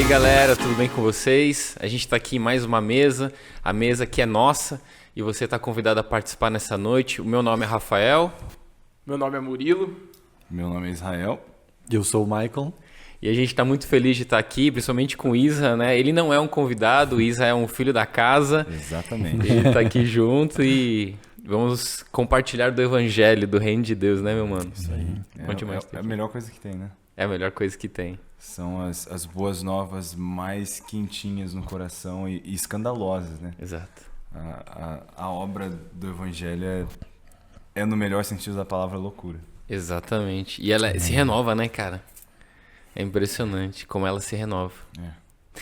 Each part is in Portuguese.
Galera, tudo bem com vocês? A gente está aqui em mais uma mesa, a mesa que é nossa e você está convidado a participar nessa noite. O meu nome é Rafael. Meu nome é Murilo. Meu nome é Israel. Eu sou o Michael. E a gente está muito feliz de estar aqui, principalmente com o Isa, né? Ele não é um convidado, o Isa é um filho da casa. Exatamente. Ele está aqui junto e vamos compartilhar do evangelho, do reino de Deus, né, meu mano? Isso aí. É a melhor coisa que tem, né? É a melhor coisa que tem. São as boas novas mais quentinhas no coração e escandalosas, né? Exato. A obra do evangelho é, no melhor sentido da palavra, loucura. Exatamente. E ela se renova, né, cara? É impressionante como ela se renova. É.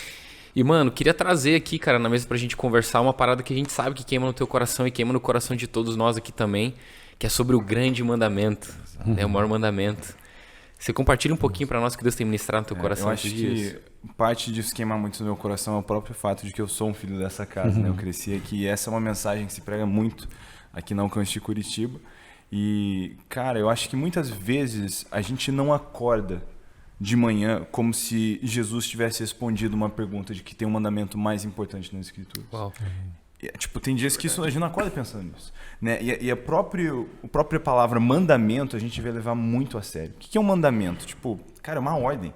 E, mano, queria trazer aqui, cara, na mesa pra gente conversar uma parada que a gente sabe que queima no teu coração e queima no coração de todos nós aqui também, que é sobre o grande mandamento, né? O maior mandamento. Você compartilha um pouquinho pra nós que Deus tem ministrado no teu coração. Eu acho que parte disso queimar muito no meu coração é o próprio fato de que eu sou um filho dessa casa, né? Eu cresci aqui e essa é uma mensagem que se prega muito aqui na Alcance de Curitiba. E, cara, eu acho que muitas vezes a gente não acorda de manhã como se Jesus tivesse respondido uma pergunta de que tem um mandamento mais importante nas Escrituras. Uau. Tipo, tem dias que a gente não acorda pensando nisso, né? E a própria palavra mandamento a gente vai levar muito a sério. O que é um mandamento? Tipo, cara, é uma ordem.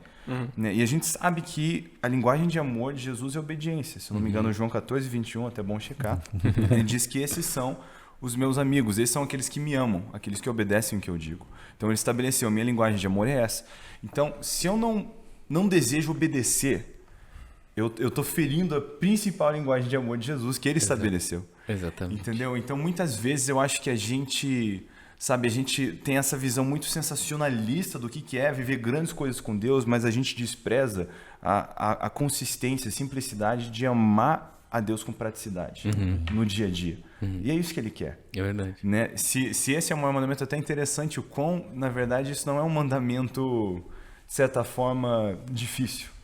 Né? E a gente sabe que a linguagem de amor de Jesus é obediência. Se eu não me engano, João 14, 21, até bom checar. Ele diz que esses são os meus amigos, esses são aqueles que me amam, aqueles que obedecem o que eu digo. Então ele estabeleceu, a minha linguagem de amor é essa. Então, se eu não desejo obedecer, eu estou ferindo a principal linguagem de amor de Jesus que ele estabeleceu. Exatamente. Entendeu? Então, muitas vezes eu acho que a gente tem essa visão muito sensacionalista do que é viver grandes coisas com Deus, mas a gente despreza a consistência, a simplicidade de amar a Deus com praticidade no dia a dia. E é isso que ele quer. É verdade. Né? Se esse é um mandamento até interessante, o quão, na verdade, isso não é um mandamento, de certa forma, difícil.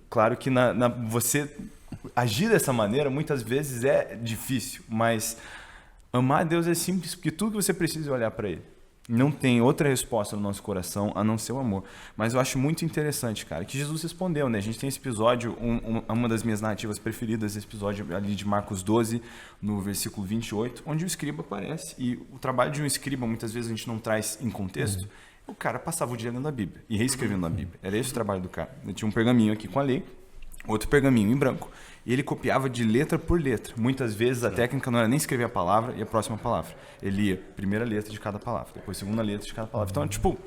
Claro que você agir dessa maneira muitas vezes é difícil, mas amar a Deus é simples, porque tudo que você precisa é olhar para Ele. Não tem outra resposta no nosso coração a não ser o amor. Mas eu acho muito interessante, cara, que Jesus respondeu, né? A gente tem esse episódio, uma das minhas narrativas preferidas, esse episódio ali de Marcos 12, no versículo 28, onde o escriba aparece. E o trabalho de um escriba, muitas vezes a gente não traz em contexto. O cara passava o dia lendo a Bíblia e reescrevendo a Bíblia. Era esse o trabalho do cara. Ele tinha um pergaminho aqui com a lei, outro pergaminho em branco. E ele copiava de letra por letra. Muitas vezes a técnica não era nem escrever a palavra e a próxima palavra. Ele ia primeira letra de cada palavra, depois segunda letra de cada palavra. Então, tipo,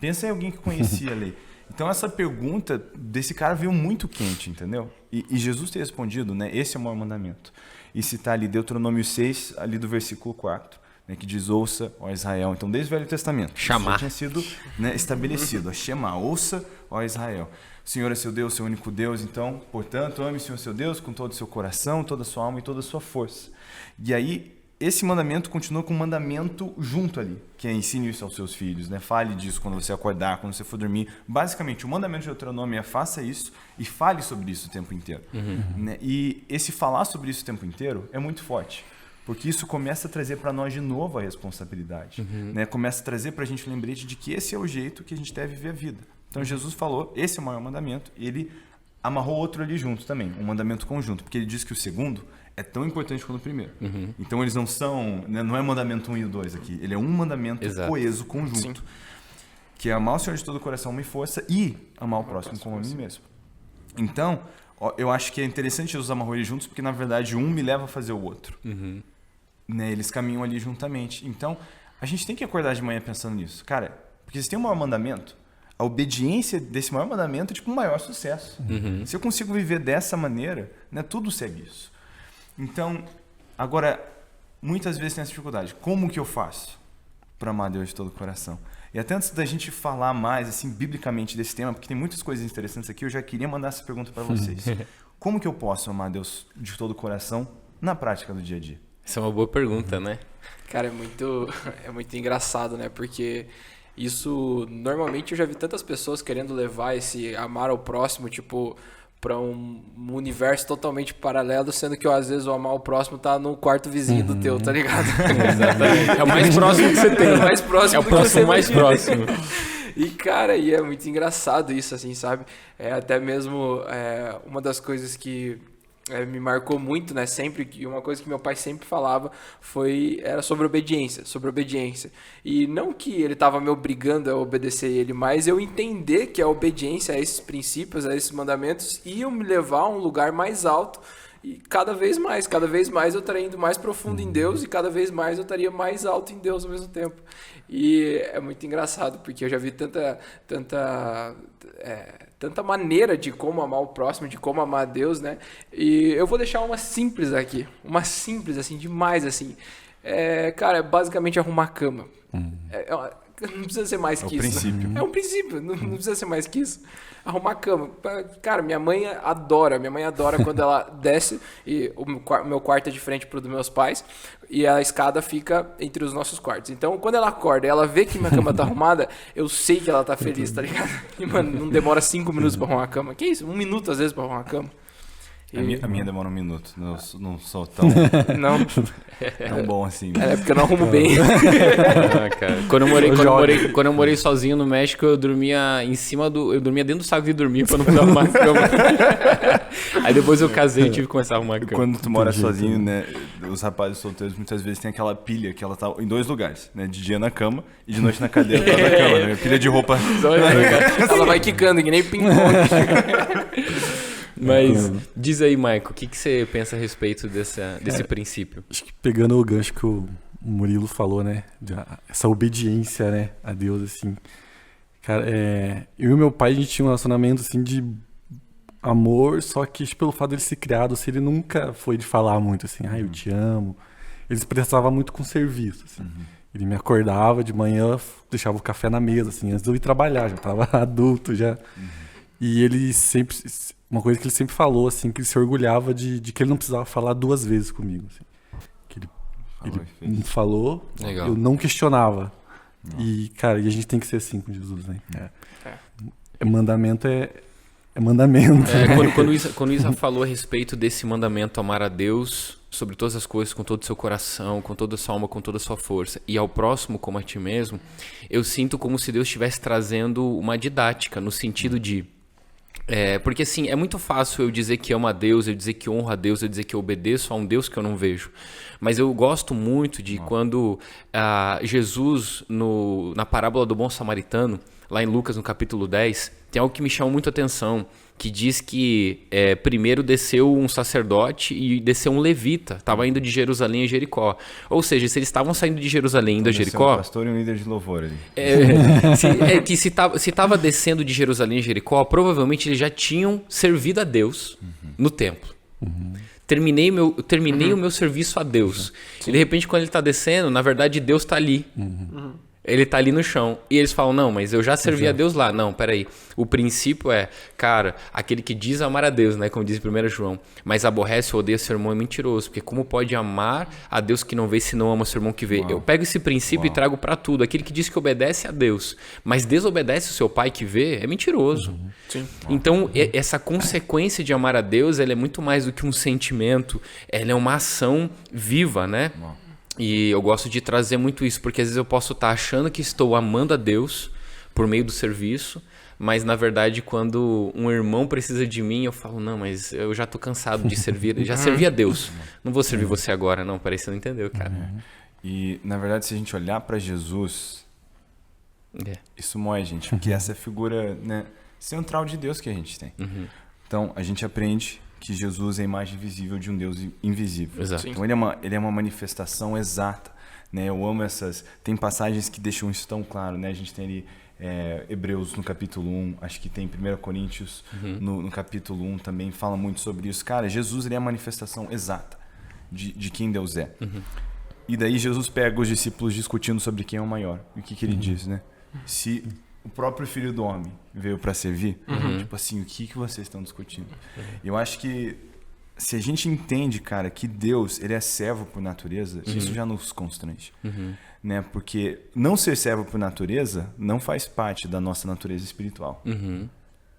pensa em alguém que conhecia a lei. Então, essa pergunta desse cara veio muito quente, entendeu? E Jesus ter respondido, né? Esse é o maior mandamento. E citar ali Deuteronômio 6, ali do versículo 4. Né, que diz, ouça, ó Israel. Então, desde o Velho Testamento, chamar. Isso tinha sido, né, estabelecido. Chamar, ouça, ó Israel. O Senhor é seu Deus, seu único Deus. Então, portanto, ame o Senhor seu Deus com todo o seu coração, toda a sua alma e toda a sua força. E aí, esse mandamento continua com um mandamento junto ali, que é ensine isso aos seus filhos. Né? Fale disso quando você acordar, quando você for dormir. Basicamente, o mandamento de Deuteronômio é faça isso e fale sobre isso o tempo inteiro. Né? E esse falar sobre isso o tempo inteiro é muito forte. Porque isso começa a trazer para nós de novo a responsabilidade. Né? Começa a trazer para a gente o lembrete de que esse é o jeito que a gente deve viver a vida. Então Jesus falou, esse é o maior mandamento, e ele amarrou outro ali junto também, um mandamento conjunto, porque ele diz que o segundo é tão importante quanto o primeiro. Então eles não são, né, não é mandamento 1 e o 2 aqui, ele é um mandamento coeso, conjunto, que é amar o Senhor de todo o coração, alma e força, e amar o próximo como a mim mesmo. Então, eu acho que é interessante Jesus amarrou eles juntos, porque na verdade um me leva a fazer o outro. Né, eles caminham ali juntamente. Então, a gente tem que acordar de manhã pensando nisso. Cara, porque se tem um maior mandamento, a obediência desse maior mandamento é tipo um maior sucesso. Se eu consigo viver dessa maneira, né, tudo segue isso. Então, agora, muitas vezes tem essa dificuldade. Como que eu faço para amar Deus de todo o coração? E até antes da gente falar mais, assim, biblicamente desse tema, porque tem muitas coisas interessantes aqui, eu já queria mandar essa pergunta para vocês. Como que eu posso amar Deus de todo o coração na prática do dia a dia? Essa é uma boa pergunta, né? Cara, é muito engraçado, né? Porque isso, normalmente eu já vi tantas pessoas querendo levar esse amar ao próximo, tipo, para um universo totalmente paralelo, sendo que às vezes o amar ao próximo tá no quarto vizinho do teu, tá ligado? Exatamente. É o mais próximo que você tem. É o mais próximo é o próximo mais próximo. E, cara, e é muito engraçado isso, assim, sabe? Até mesmo uma das coisas que me marcou muito, né? Sempre, e uma coisa que meu pai sempre falava era sobre obediência, sobre obediência. E não que ele estava me obrigando a obedecer ele, mas eu entender que a obediência a esses princípios, a esses mandamentos, iam me levar a um lugar mais alto. E cada vez mais eu estaria indo mais profundo em Deus e cada vez mais eu estaria mais alto em Deus ao mesmo tempo. E é muito engraçado, porque eu já vi tanta maneira de como amar o próximo, de como amar a Deus, né? E eu vou deixar uma simples aqui, assim, demais, assim. Cara, é basicamente arrumar a cama. Não precisa ser mais que isso. Princípio. É um princípio, não precisa ser mais que isso. Arrumar a cama. Cara, minha mãe adora quando ela desce, e o meu quarto é de frente pro dos meus pais, e a escada fica entre os nossos quartos. Então, quando ela acorda e ela vê que minha cama tá arrumada, eu sei que ela tá feliz, tá ligado? E, mano, não demora 5 minutos pra arrumar a cama. Que isso? 1 minuto, às vezes, pra arrumar a cama. A minha demora 1 minuto. Não sou tão bom assim. É porque eu não arrumo bem. Cara. Quando eu morei sozinho no México, eu dormia eu dormia dentro do saco de dormir pra não precisar arrumar a cama. Aí depois eu casei e tive que começar a arrumar a cama. Quando tu mora sozinho, né? Os rapazes solteiros muitas vezes tem aquela pilha que ela tá em 2 lugares, né? De dia na cama e de noite na cadeira da cama, né? Pilha de roupa. Ela vai quicando, que nem ping-pong. Mas diz aí, Maico, o que você pensa a respeito desse princípio? Acho que pegando o gancho que o Murilo falou, né? Essa obediência, né? A Deus, assim. Cara, eu e meu pai, a gente tinha um relacionamento, assim, de amor, só que pelo fato dele ser criado, assim, ele nunca foi de falar muito, assim, eu te amo. Ele se prestava muito com serviço, assim. Ele me acordava de manhã, deixava o café na mesa, assim, antes de eu ir trabalhar, já tava adulto, já. E ele sempre... Uma coisa que ele sempre falou, assim, que ele se orgulhava de que ele não precisava falar 2 vezes comigo, assim. Que ele me falou, legal. Eu não questionava. E, cara, e a gente tem que ser assim com Jesus, né? Mandamento é mandamento. Quando o Isa falou a respeito desse mandamento, amar a Deus sobre todas as coisas, com todo o seu coração, com toda a sua alma, com toda a sua força, e ao próximo como a ti mesmo, eu sinto como se Deus estivesse trazendo uma didática, no sentido de... porque assim, é muito fácil eu dizer que amo a Deus, eu dizer que honro a Deus, eu dizer que eu obedeço a um Deus que eu não vejo. Mas eu gosto muito de quando Jesus, na parábola do bom samaritano, lá em Lucas, no capítulo 10, tem algo que me chamou muito a atenção, que diz que primeiro desceu um sacerdote e desceu um levita, estava indo de Jerusalém a Jericó. Ou seja, se eles estavam saindo de Jerusalém indo a Jericó... Um pastor e um líder de louvor ali. Se estava descendo de Jerusalém a Jericó, provavelmente eles já tinham servido a Deus no templo. Terminei o meu serviço a Deus. E de repente, quando ele está descendo, na verdade, Deus está ali. Ele tá ali no chão. E eles falam, não, mas eu já servi a Deus lá. Não, peraí. O princípio cara, aquele que diz amar a Deus, né? Como diz 1 João, mas aborrece ou odeia seu irmão é mentiroso. Porque como pode amar a Deus que não vê se não ama seu irmão que vê? Eu pego esse princípio e trago pra tudo. Aquele que diz que obedece a Deus, mas desobedece o seu pai que vê, é mentiroso. Sim. Então, essa consequência de amar a Deus, ela é muito mais do que um sentimento. Ela é uma ação viva, né? E eu gosto de trazer muito isso, porque às vezes eu posso estar achando que estou amando a Deus por meio do serviço, mas na verdade quando um irmão precisa de mim, eu falo, não, mas eu já estou cansado de servir, já servi a Deus, não vou servir você agora, não, parece que você não entendeu, cara. E na verdade se a gente olhar para Jesus, isso moe a gente, porque essa é a figura, né, central de Deus que a gente tem. Então a gente aprende que Jesus é a imagem visível de um Deus invisível. Exato. Então ele é uma manifestação exata, né? Eu amo tem passagens que deixam isso tão claro, né? A gente tem ali Hebreus no capítulo 1, acho que tem 1 Coríntios no capítulo 1 também fala muito sobre isso. Cara, Jesus ele é a manifestação exata de quem Deus é. E daí Jesus pega os discípulos discutindo sobre quem é o maior. E o que ele diz, né? Se o próprio Filho do Homem veio para servir, tipo assim, o que vocês estão discutindo? Eu acho que se a gente entende, cara, que Deus ele é servo por natureza, isso já nos constrange. Né? Porque não ser servo por natureza não faz parte da nossa natureza espiritual.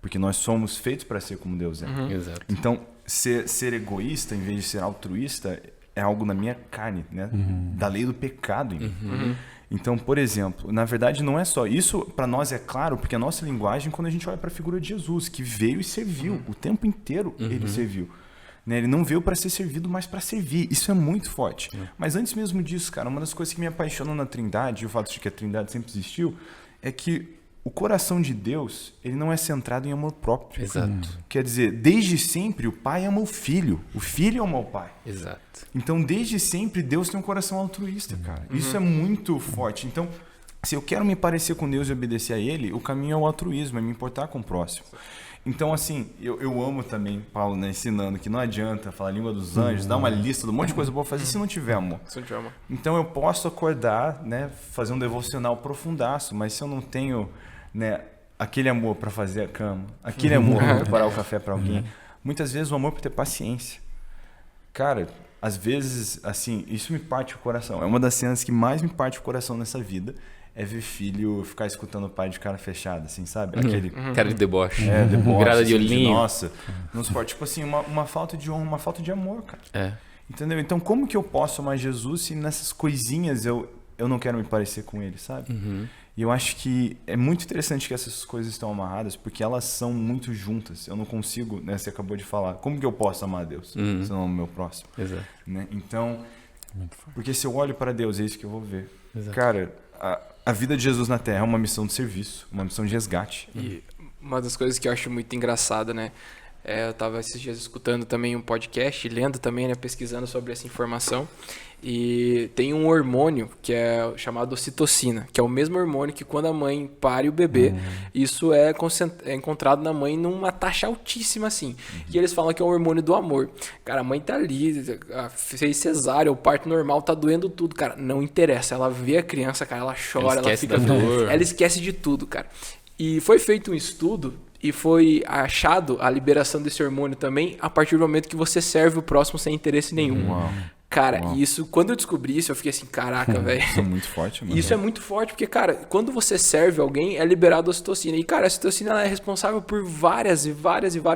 Porque nós somos feitos para ser como Deus é. Exato. Então, ser egoísta em vez de ser altruísta é algo na minha carne, né? Da lei do pecado em mim. Então, por exemplo, na verdade não é só isso, para nós é claro, porque a nossa linguagem, quando a gente olha para a figura de Jesus, que veio e serviu, o tempo inteiro ele serviu. Né? Ele não veio para ser servido, mas para servir. Isso é muito forte. Mas antes mesmo disso, cara, uma das coisas que me apaixonou na Trindade, e o fato de que a Trindade sempre existiu, é que o coração de Deus, ele não é centrado em amor próprio. Exato. Quer dizer, desde sempre o pai ama o filho ama o pai. Exato. Então, desde sempre, Deus tem um coração altruísta, cara. Isso é muito forte. Então, se eu quero me parecer com Deus e obedecer a Ele, o caminho é o altruísmo, é me importar com o próximo. Então, assim, eu amo também, Paulo, né, ensinando que não adianta falar a língua dos anjos, dar uma lista de um monte de coisa boa fazer se não tiver amor. Se não tiver amor. Então, eu posso acordar, né, fazer um devocional profundaço, mas se eu não tenho, né, aquele amor para fazer a cama, aquele amor para preparar o café para alguém, muitas vezes o amor para ter paciência. Cara, às vezes, assim, isso me parte o coração. É uma das cenas que mais me parte o coração nessa vida, é ver filho ficar escutando o pai de cara fechada, assim, sabe? Aquele Cara de deboche. deboche, Virada de assim, olhinho. nossa, não se pode. Tipo assim, uma falta de honra, uma falta de amor, cara. É. Entendeu? Então, como que eu posso amar Jesus se nessas coisinhas eu não quero me parecer com ele, sabe? E eu acho que é muito interessante que essas coisas estão amarradas, porque elas são muito juntas. Eu não consigo, né? Você acabou de falar. Como que eu posso amar a Deus se não amo o meu próximo? Exato. Né? Então, porque se eu olho para Deus, é isso que eu vou ver. Exato. Cara, a vida de Jesus na Terra é uma missão de serviço, uma missão de resgate. E uma das coisas que eu acho muito engraçada, né? Eu estava esses dias escutando também um podcast, lendo também, né? Pesquisando sobre essa informação. E tem um hormônio que é chamado ocitocina, que é o mesmo hormônio que quando a mãe pare o bebê, isso é encontrado na mãe numa taxa altíssima, assim. E eles falam que é um hormônio do amor. Cara, a mãe tá ali, fez cesárea, o parto normal, tá doendo tudo, cara. Não interessa, ela vê a criança, cara, ela chora, ela fica... Ela esquece de tudo, cara. E foi feito um estudo e foi achado a liberação desse hormônio também a partir do momento que você serve o próximo sem interesse nenhum. Uau. Cara, isso, quando eu descobri isso, eu fiquei assim, caraca, velho. Isso é muito forte, mano. Isso é muito forte, porque, cara, quando você serve alguém, é liberado a ocitocina. E, cara, a ocitocina ela é responsável por vários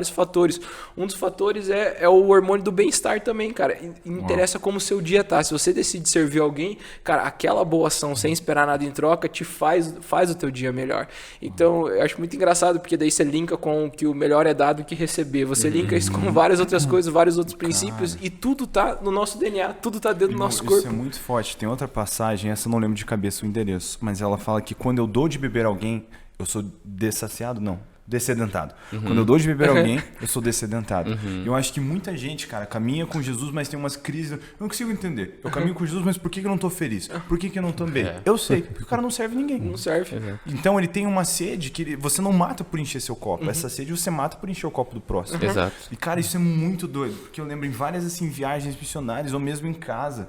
fatores. Um dos fatores é o hormônio do bem-estar também, cara. E interessa como o seu dia tá. Se você decide servir alguém, cara, aquela boa ação, sem esperar nada em troca, te faz o teu dia melhor. Então, eu acho muito engraçado, porque daí você linka com que o melhor é dado que receber. Você linka isso com várias outras coisas, vários outros princípios, e tudo tá no nosso DNA. Tudo tá dentro do nosso corpo. Isso é muito forte. Tem outra passagem, essa eu não lembro de cabeça o endereço, mas ela fala que quando eu dou de beber alguém, eu sou dessaciado? Não. Dessedentado. Quando eu dou de beber alguém, eu sou dessedentado. Eu acho que muita gente, cara, caminha com Jesus, mas tem umas crises. Eu não consigo entender. Eu caminho com Jesus, mas por que eu não tô feliz? Por que eu não tô bem? Eu sei, porque o cara não serve ninguém. Não serve. Então ele tem uma sede que você não mata por encher seu copo. Essa sede você mata por encher o copo do próximo. Exato. E, cara, isso é muito doido. Porque eu lembro em várias assim, viagens missionárias, ou mesmo em casa.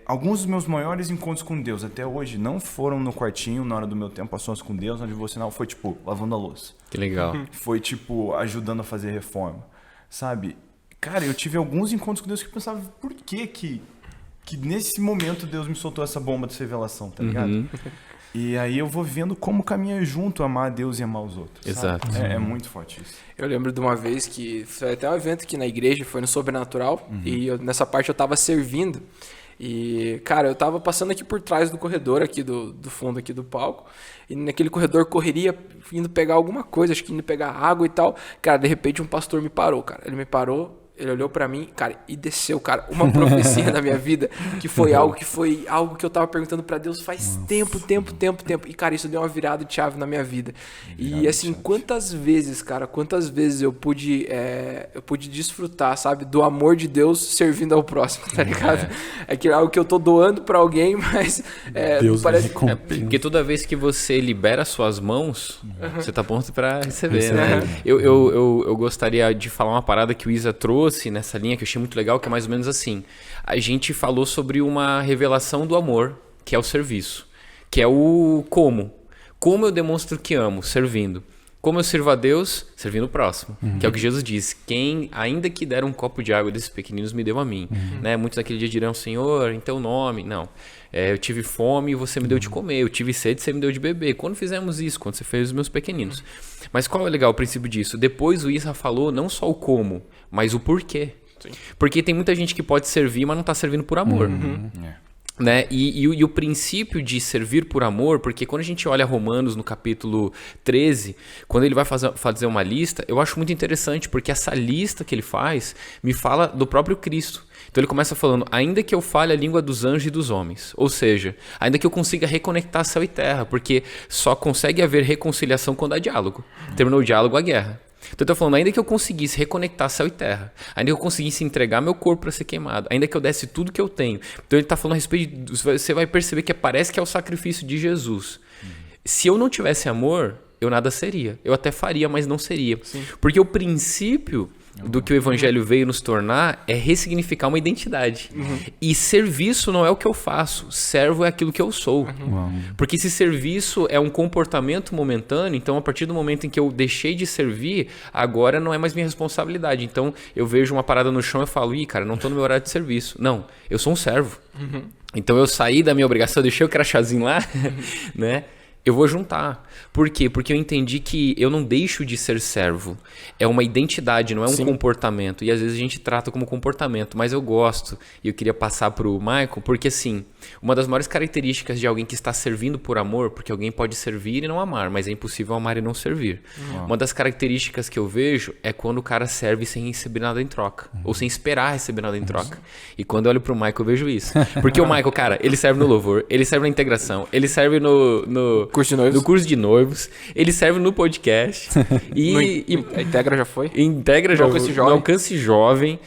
Alguns dos meus maiores encontros com Deus até hoje não foram no quartinho, na hora do meu tempo a sós com Deus, na devocional, foi tipo lavando a louça. Que legal. Foi tipo ajudando a fazer reforma, sabe? Cara, eu tive alguns encontros com Deus que eu pensava, por que nesse momento Deus me soltou essa bomba de revelação, tá ligado? E aí eu vou vendo como caminha junto amar a Deus e amar os outros. Exato. É muito forte isso. Eu lembro de uma vez que foi até um evento aqui na igreja, foi no Sobrenatural, e nessa parte eu tava servindo. E, cara, eu tava passando aqui por trás do corredor, aqui do fundo aqui do palco, e naquele corredor correria, indo pegar alguma coisa, acho que indo pegar água e tal. Cara, de repente um pastor me parou, cara. Ele me parou, ele olhou pra mim, cara, e desceu, cara, uma profecia na minha vida, que foi algo que eu tava perguntando pra Deus faz tempo. E, cara, isso deu uma virada de chave na minha vida. E, assim, quantas vezes eu pude desfrutar, sabe, do amor de Deus servindo ao próximo, tá ligado? É que é algo que eu tô doando pra alguém, mas Deus parece... Porque toda vez que você libera suas mãos, você tá pronto pra receber, né? Eu gostaria de falar uma parada que o Isa trouxe nessa linha, que eu achei muito legal, que é mais ou menos assim. A gente falou sobre uma revelação do amor, que é o serviço. Que é o como. Como eu demonstro que amo? Servindo. Como eu sirvo a Deus? Servindo o próximo. Que é o que Jesus disse. Quem, ainda que der um copo de água desses pequeninos, me deu a mim. Né? Muitos naquele dia dirão, Senhor, em teu nome. Não. Eu tive fome e você me deu de comer. Eu tive sede e você me deu de beber. Quando fizemos isso? Quando você fez os meus pequeninos. Mas qual é legal o princípio disso? Depois o Isa falou não só o como, mas o porquê. Sim. Porque tem muita gente que pode servir, mas não está servindo por amor. Né? E o princípio de servir por amor, porque quando a gente olha Romanos no capítulo 13, quando ele vai fazer uma lista, eu acho muito interessante, porque essa lista que ele faz me fala do próprio Cristo. Então ele começa falando, ainda que eu fale a língua dos anjos e dos homens, ou seja, ainda que eu consiga reconectar céu e terra, porque só consegue haver reconciliação quando há diálogo. Terminou o diálogo, a guerra. Então eu tô falando, ainda que eu conseguisse reconectar céu e terra, ainda que eu conseguisse entregar meu corpo para ser queimado, ainda que eu desse tudo que eu tenho. Então ele tá falando a respeito de, você vai perceber que parece que é o sacrifício de Jesus. Se eu não tivesse amor, eu nada seria. Eu até faria, mas não seria. Sim. Porque o princípio do que o evangelho veio nos tornar é ressignificar uma identidade. E serviço não é o que eu faço, servo é aquilo que eu sou. Porque se serviço é um comportamento momentâneo, então a partir do momento em que eu deixei de servir, agora não é mais minha responsabilidade. Então eu vejo uma parada no chão e falo, cara, não tô no meu horário de serviço. Não, eu sou um servo. Então eu saí da minha obrigação, deixei o crachazinho lá, né? Eu vou juntar. Por quê? Porque eu entendi que eu não deixo de ser servo. É uma identidade, não é um comportamento. E às vezes a gente trata como comportamento, mas eu gosto. E eu queria passar pro Michael, porque assim, uma das maiores características de alguém que está servindo por amor, porque alguém pode servir e não amar, mas é impossível amar e não servir. Uma das características que eu vejo é quando o cara serve sem receber nada em troca. Ou sem esperar receber nada em troca. E quando eu olho pro Michael, eu vejo isso. Porque o Michael, cara, ele serve no louvor, ele serve na integração, ele serve no curso de noivos. No curso de noivos. Ele serve no podcast. A Integra já foi? Integra já Alcance foi. Jovem. No Alcance Jovem.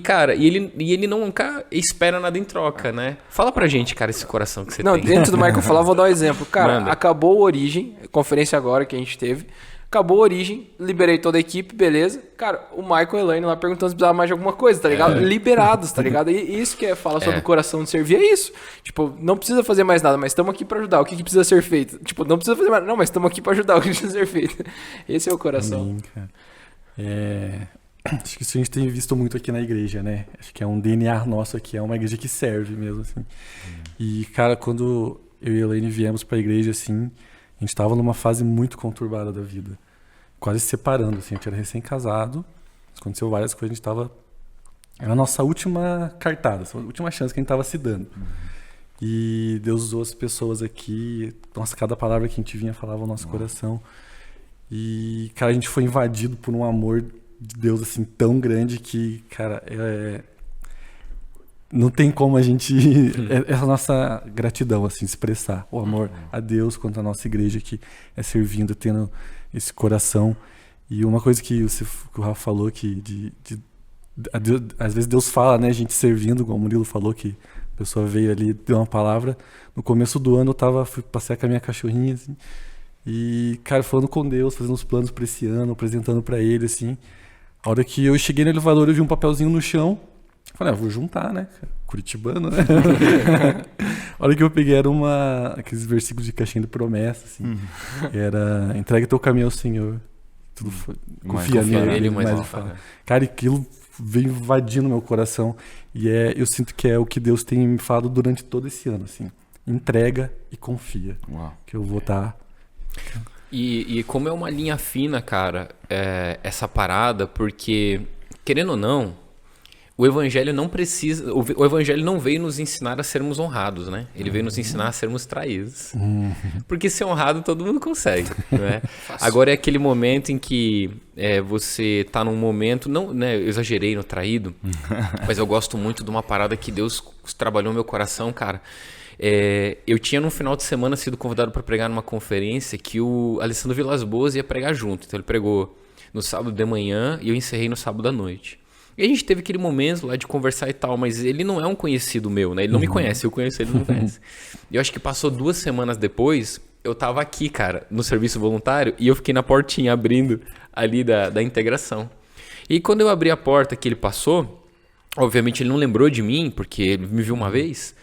Cara, ele nunca espera nada em troca, né? Fala pra gente, cara, esse coração que você tem. Dentro do Michael falar, vou dar um exemplo. Cara, Manda. acabou o Origem, conferência agora que a gente teve. Acabou a Origem, liberei toda a equipe, beleza. Cara, o Michael e a Elaine lá perguntando se precisava mais de alguma coisa, tá ligado? Liberados, tá ligado? E isso que fala sobre o coração de servir, é isso. Tipo, não precisa fazer mais nada, mas estamos aqui pra ajudar. O que precisa ser feito? Tipo, não precisa fazer mais nada, não, mas estamos aqui pra ajudar. O que precisa ser feito? Esse é o coração. Amém, cara. Acho que isso a gente tem visto muito aqui na igreja, né? Acho que é um DNA nosso aqui, é uma igreja que serve mesmo, assim. E, cara, quando eu e a Elaine viemos pra igreja, assim, a gente tava numa fase muito conturbada da vida. Quase se separando, assim. A gente era recém-casado. Aconteceu várias coisas. A gente tava... Era a nossa última cartada. A última chance que a gente tava se dando. E Deus usou as pessoas aqui. Nossa, cada palavra que a gente vinha falava o nosso coração. E, cara, a gente foi invadido por um amor de Deus, assim, tão grande que, cara, não tem como a gente... É a nossa gratidão, assim, expressar o amor a Deus quanto a nossa igreja que é servindo, tendo esse coração. E uma coisa que o Rafa falou, que às vezes Deus fala, né, a gente servindo, como o Murilo falou, que a pessoa veio ali, deu uma palavra. No começo do ano eu fui passear com a minha cachorrinha, assim, e, cara, falando com Deus, fazendo os planos para esse ano, apresentando para ele, assim. A hora que eu cheguei no elevador, eu vi um papelzinho no chão. Falei, vou juntar, né? Curitibano, né? A hora que eu peguei era aqueles versículos de caixinha de promessa, assim. Era, entrega teu caminho ao Senhor. Tudo foi, confia nele, mas ele fala. Cara, aquilo veio invadindo meu coração. E eu sinto que é o que Deus tem me falado durante todo esse ano, assim. Entrega e confia. Uau. Que eu vou estar... E como é uma linha fina, cara, essa parada, porque, querendo ou não, o evangelho não precisa... O evangelho não veio nos ensinar a sermos honrados, né? Ele veio nos ensinar a sermos traídos. Porque ser honrado todo mundo consegue, né? Agora é aquele momento em que você tá num momento... Não, né, eu exagerei no traído, mas eu gosto muito de uma parada que Deus trabalhou no meu coração, cara. Eu tinha no final de semana sido convidado para pregar numa conferência que o Alessandro Vilas Boas ia pregar junto. Então ele pregou no sábado de manhã e eu encerrei no sábado à noite. E a gente teve aquele momento lá de conversar e tal, mas ele não é um conhecido meu, né? Ele não me conhece, eu conheço ele, não me conhece. E eu acho que passou 2 semanas depois, eu tava aqui, cara, no serviço voluntário e eu fiquei na portinha abrindo ali da integração. E quando eu abri a porta que ele passou, obviamente ele não lembrou de mim, porque ele me viu uma vez...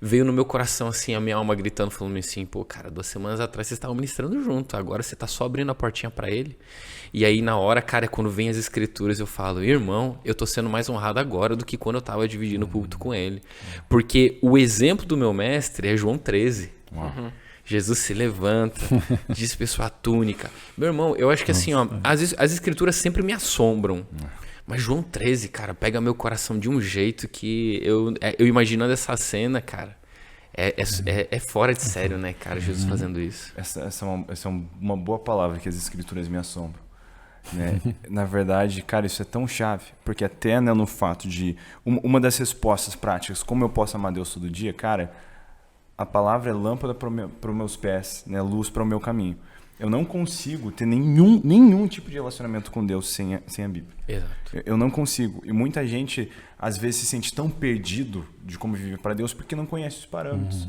Veio no meu coração, assim, a minha alma gritando, falando assim, pô, cara, 2 semanas atrás vocês estavam ministrando junto, agora você tá só abrindo a portinha pra ele. E aí, na hora, cara, quando vem as escrituras, eu falo, irmão, eu tô sendo mais honrado agora do que quando eu tava dividindo o púlpito com ele. Porque o exemplo do meu mestre é João 13. Jesus se levanta, despeçou a túnica. Meu irmão, eu acho que assim, ó, as escrituras sempre me assombram. Mas João 13, cara, pega meu coração de um jeito que eu imaginando essa cena, cara, É fora de sério, né, cara, Jesus fazendo isso. Essa é uma boa palavra que as escrituras me assombram. Né? Na verdade, cara, isso é tão chave, porque até, né, no fato de... Uma das respostas práticas, como eu posso amar Deus todo dia, cara, a palavra é lâmpada para os meus pés, né, luz para o meu caminho. Eu não consigo ter nenhum tipo de relacionamento com Deus sem a Bíblia. Exato. Eu não consigo. E muita gente, às vezes, se sente tão perdido de como viver para Deus porque não conhece os parâmetros.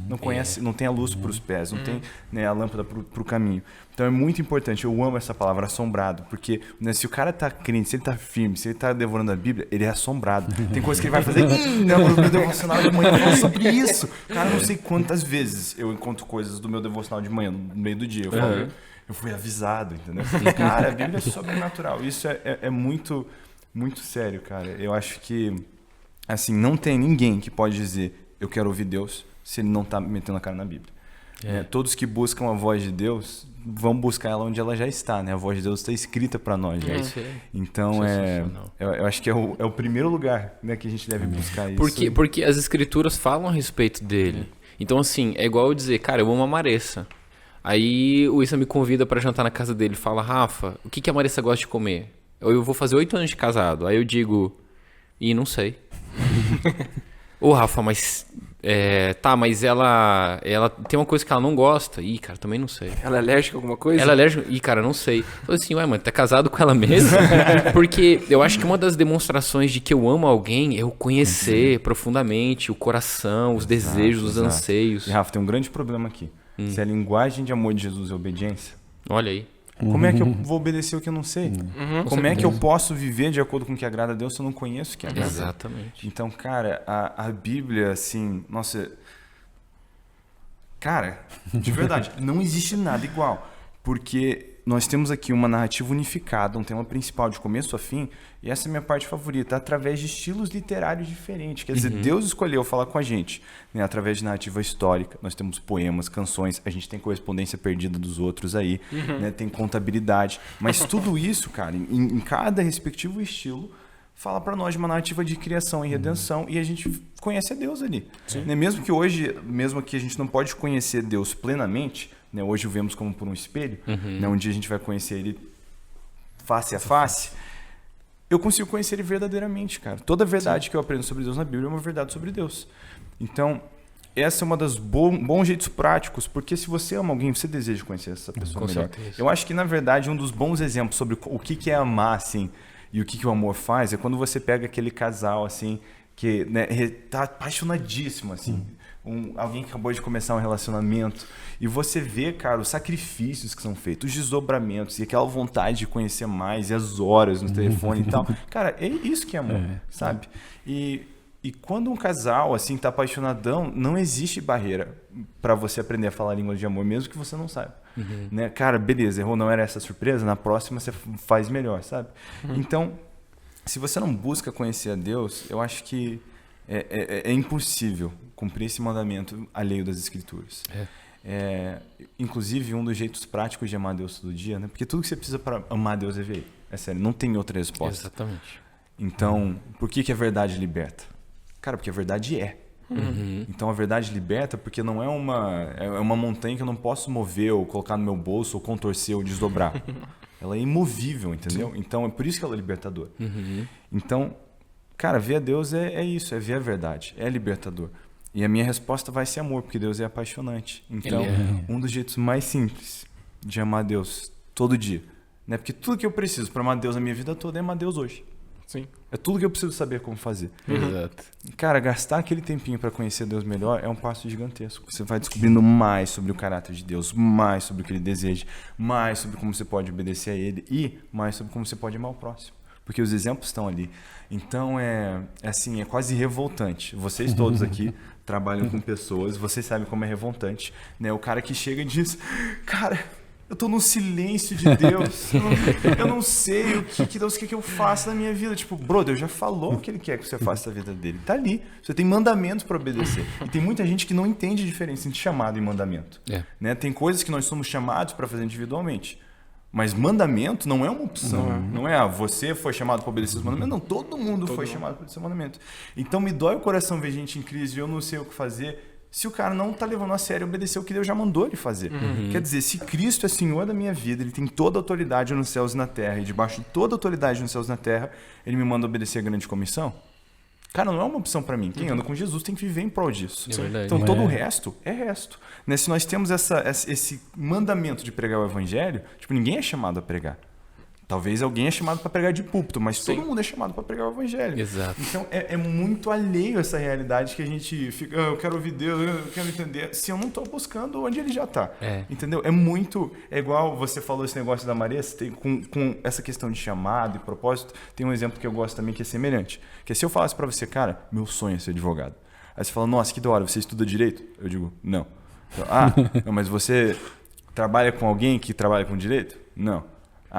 Não tem a luz para os pés, não tem, né, a lâmpada para o caminho. Então é muito importante. Eu amo essa palavra, assombrado. Porque, né, se o cara tá crente, se ele tá firme, se ele tá devorando a Bíblia, ele é assombrado. Tem coisa que ele vai fazer. Meu devocional de manhã falando sobre isso. Cara, não sei quantas vezes eu encontro coisas do meu devocional de manhã, no meio do dia. Eu falo, eu fui avisado, entendeu? Cara, a Bíblia é sobrenatural. Isso é muito, muito sério, cara. Eu acho que, assim, não tem ninguém que pode dizer eu quero ouvir Deus se ele não tá metendo a cara na Bíblia. Todos que buscam a voz de Deus vão buscar ela onde ela já está, né? A voz de Deus está escrita para nós. É isso aí. Então, eu acho que é o primeiro lugar, né, que a gente deve buscar isso. Porque as escrituras falam a respeito dele. Então, assim, é igual eu dizer, cara, eu amo a Maressa. Aí o Issa me convida pra jantar na casa dele e fala, Rafa, o que a Maressa gosta de comer? Eu vou fazer 8 anos de casado. Aí eu digo, não sei. Ô, Rafa, mas... mas ela tem uma coisa que ela não gosta. Ih, cara, também não sei. Ela é alérgica a alguma coisa? Ela é alérgica? Ih, cara, não sei. Eu falei assim, ué, mano, tá casado com ela mesma? Porque eu acho que uma das demonstrações de que eu amo alguém é eu conhecer profundamente o coração, os desejos, os anseios. E, Rafa, tem um grande problema aqui. Se a linguagem de amor de Jesus é obediência, olha aí. como é que eu vou obedecer o que eu não sei? Como é que eu posso viver de acordo com o que agrada a Deus se eu não conheço o que agrada a Deus? Exatamente. Então, cara, a Bíblia, assim, nossa... Cara, de verdade, não existe nada igual. Porque nós temos aqui uma narrativa unificada, um tema principal de começo a fim, e essa é a minha parte favorita, através de estilos literários diferentes. Quer dizer, Deus escolheu falar com a gente, né, através de narrativa histórica. Nós temos poemas, canções, a gente tem correspondência perdida dos outros aí, né, tem contabilidade. Mas tudo isso, cara, em cada respectivo estilo, fala para nós de uma narrativa de criação e redenção, e a gente conhece a Deus ali. Né? Mesmo que hoje, mesmo que a gente não pode conhecer Deus plenamente, né? Hoje o vemos como por um espelho, né? Um dia a gente vai conhecer ele face a face, eu consigo conhecer ele verdadeiramente, cara. Toda verdade que eu aprendo sobre Deus na Bíblia é uma verdade sobre Deus. Então, essa é uma das bons jeitos práticos, porque se você ama alguém, você deseja conhecer essa pessoa melhor. Certeza. Eu acho que, na verdade, um dos bons exemplos sobre o que é amar, assim, e o que o amor faz, é quando você pega aquele casal, assim, que, né, tá apaixonadíssimo, assim, alguém que acabou de começar um relacionamento, e você vê, cara, os sacrifícios que são feitos, os desdobramentos, e aquela vontade de conhecer mais, e as horas no telefone e tal. Cara, é isso que é amor, sabe? E quando um casal, assim, tá apaixonadão, não existe barreira para você aprender a falar a língua de amor, mesmo que você não saiba. Né? Cara, beleza, errou, não era essa surpresa, na próxima você faz melhor, sabe? Então, se você não busca conhecer a Deus, eu acho que é impossível cumprir esse mandamento alheio das Escrituras. Inclusive, um dos jeitos práticos de amar a Deus todo dia, né? Porque tudo que você precisa para amar a Deus é ver ele. É sério, não tem outra resposta. Exatamente. Então, por que a verdade liberta? Cara, porque a verdade é. Então a verdade liberta porque não é uma montanha que eu não posso mover ou colocar no meu bolso ou contorcer ou desdobrar. Ela é imovível, entendeu? Sim. Então é por isso que ela é libertadora. Então, cara, ver a Deus é isso, é ver a verdade, é libertador. E a minha resposta vai ser amor, porque Deus é apaixonante. Então, um dos jeitos mais simples de amar a Deus todo dia, né? Porque tudo que eu preciso para amar a Deus a minha vida toda é amar a Deus hoje. Sim. É tudo que eu preciso saber como fazer. Exato. Cara, gastar aquele tempinho para conhecer Deus melhor é um passo gigantesco. Você vai descobrindo mais sobre o caráter de Deus, mais sobre o que Ele deseja, mais sobre como você pode obedecer a Ele e mais sobre como você pode amar o próximo. Porque os exemplos estão ali. Então, é quase revoltante. Vocês todos aqui trabalham com pessoas, vocês sabem como é revoltante, né? O cara que chega e diz, cara, eu tô no silêncio de Deus, eu não sei o que Deus quer que eu faça na minha vida. Tipo, brother, Deus já falou o que Ele quer que você faça na vida dele. Tá ali, você tem mandamentos para obedecer. E tem muita gente que não entende a diferença entre chamado e mandamento. Né? Tem coisas que nós somos chamados para fazer individualmente. Mas mandamento não é uma opção. Não é, você foi chamado para obedecer os mandamentos. Não, todo mundo foi chamado para obedecer os mandamentos. Então me dói o coração ver gente em crise e eu não sei o que fazer. se o cara não tá levando a sério obedecer o que Deus já mandou ele fazer. Quer dizer, se Cristo é Senhor da minha vida, ele tem toda a autoridade nos céus e na terra, e debaixo de toda a autoridade nos céus e na terra, ele me manda obedecer a grande comissão. Cara, não é uma opção para mim. Quem anda com Jesus tem que viver em prol disso. É verdade. Então todo o resto é resto. Né? Se nós temos esse mandamento de pregar o evangelho, tipo, ninguém é chamado a pregar. Talvez alguém é chamado para pregar de púlpito, mas todo mundo é chamado para pregar o evangelho. Exato. Então é muito alheio essa realidade que a gente fica, eu quero ouvir Deus, eu quero entender, se eu não estou buscando onde ele já está. Entendeu? É igual você falou esse negócio da Maria, com essa questão de chamado e propósito, tem um exemplo que eu gosto também que é semelhante. Que é se eu falasse para você, cara, meu sonho é ser advogado. Aí você fala, nossa, que da hora, você estuda direito? Eu digo, não. Não, mas você trabalha com alguém que trabalha com direito? Não.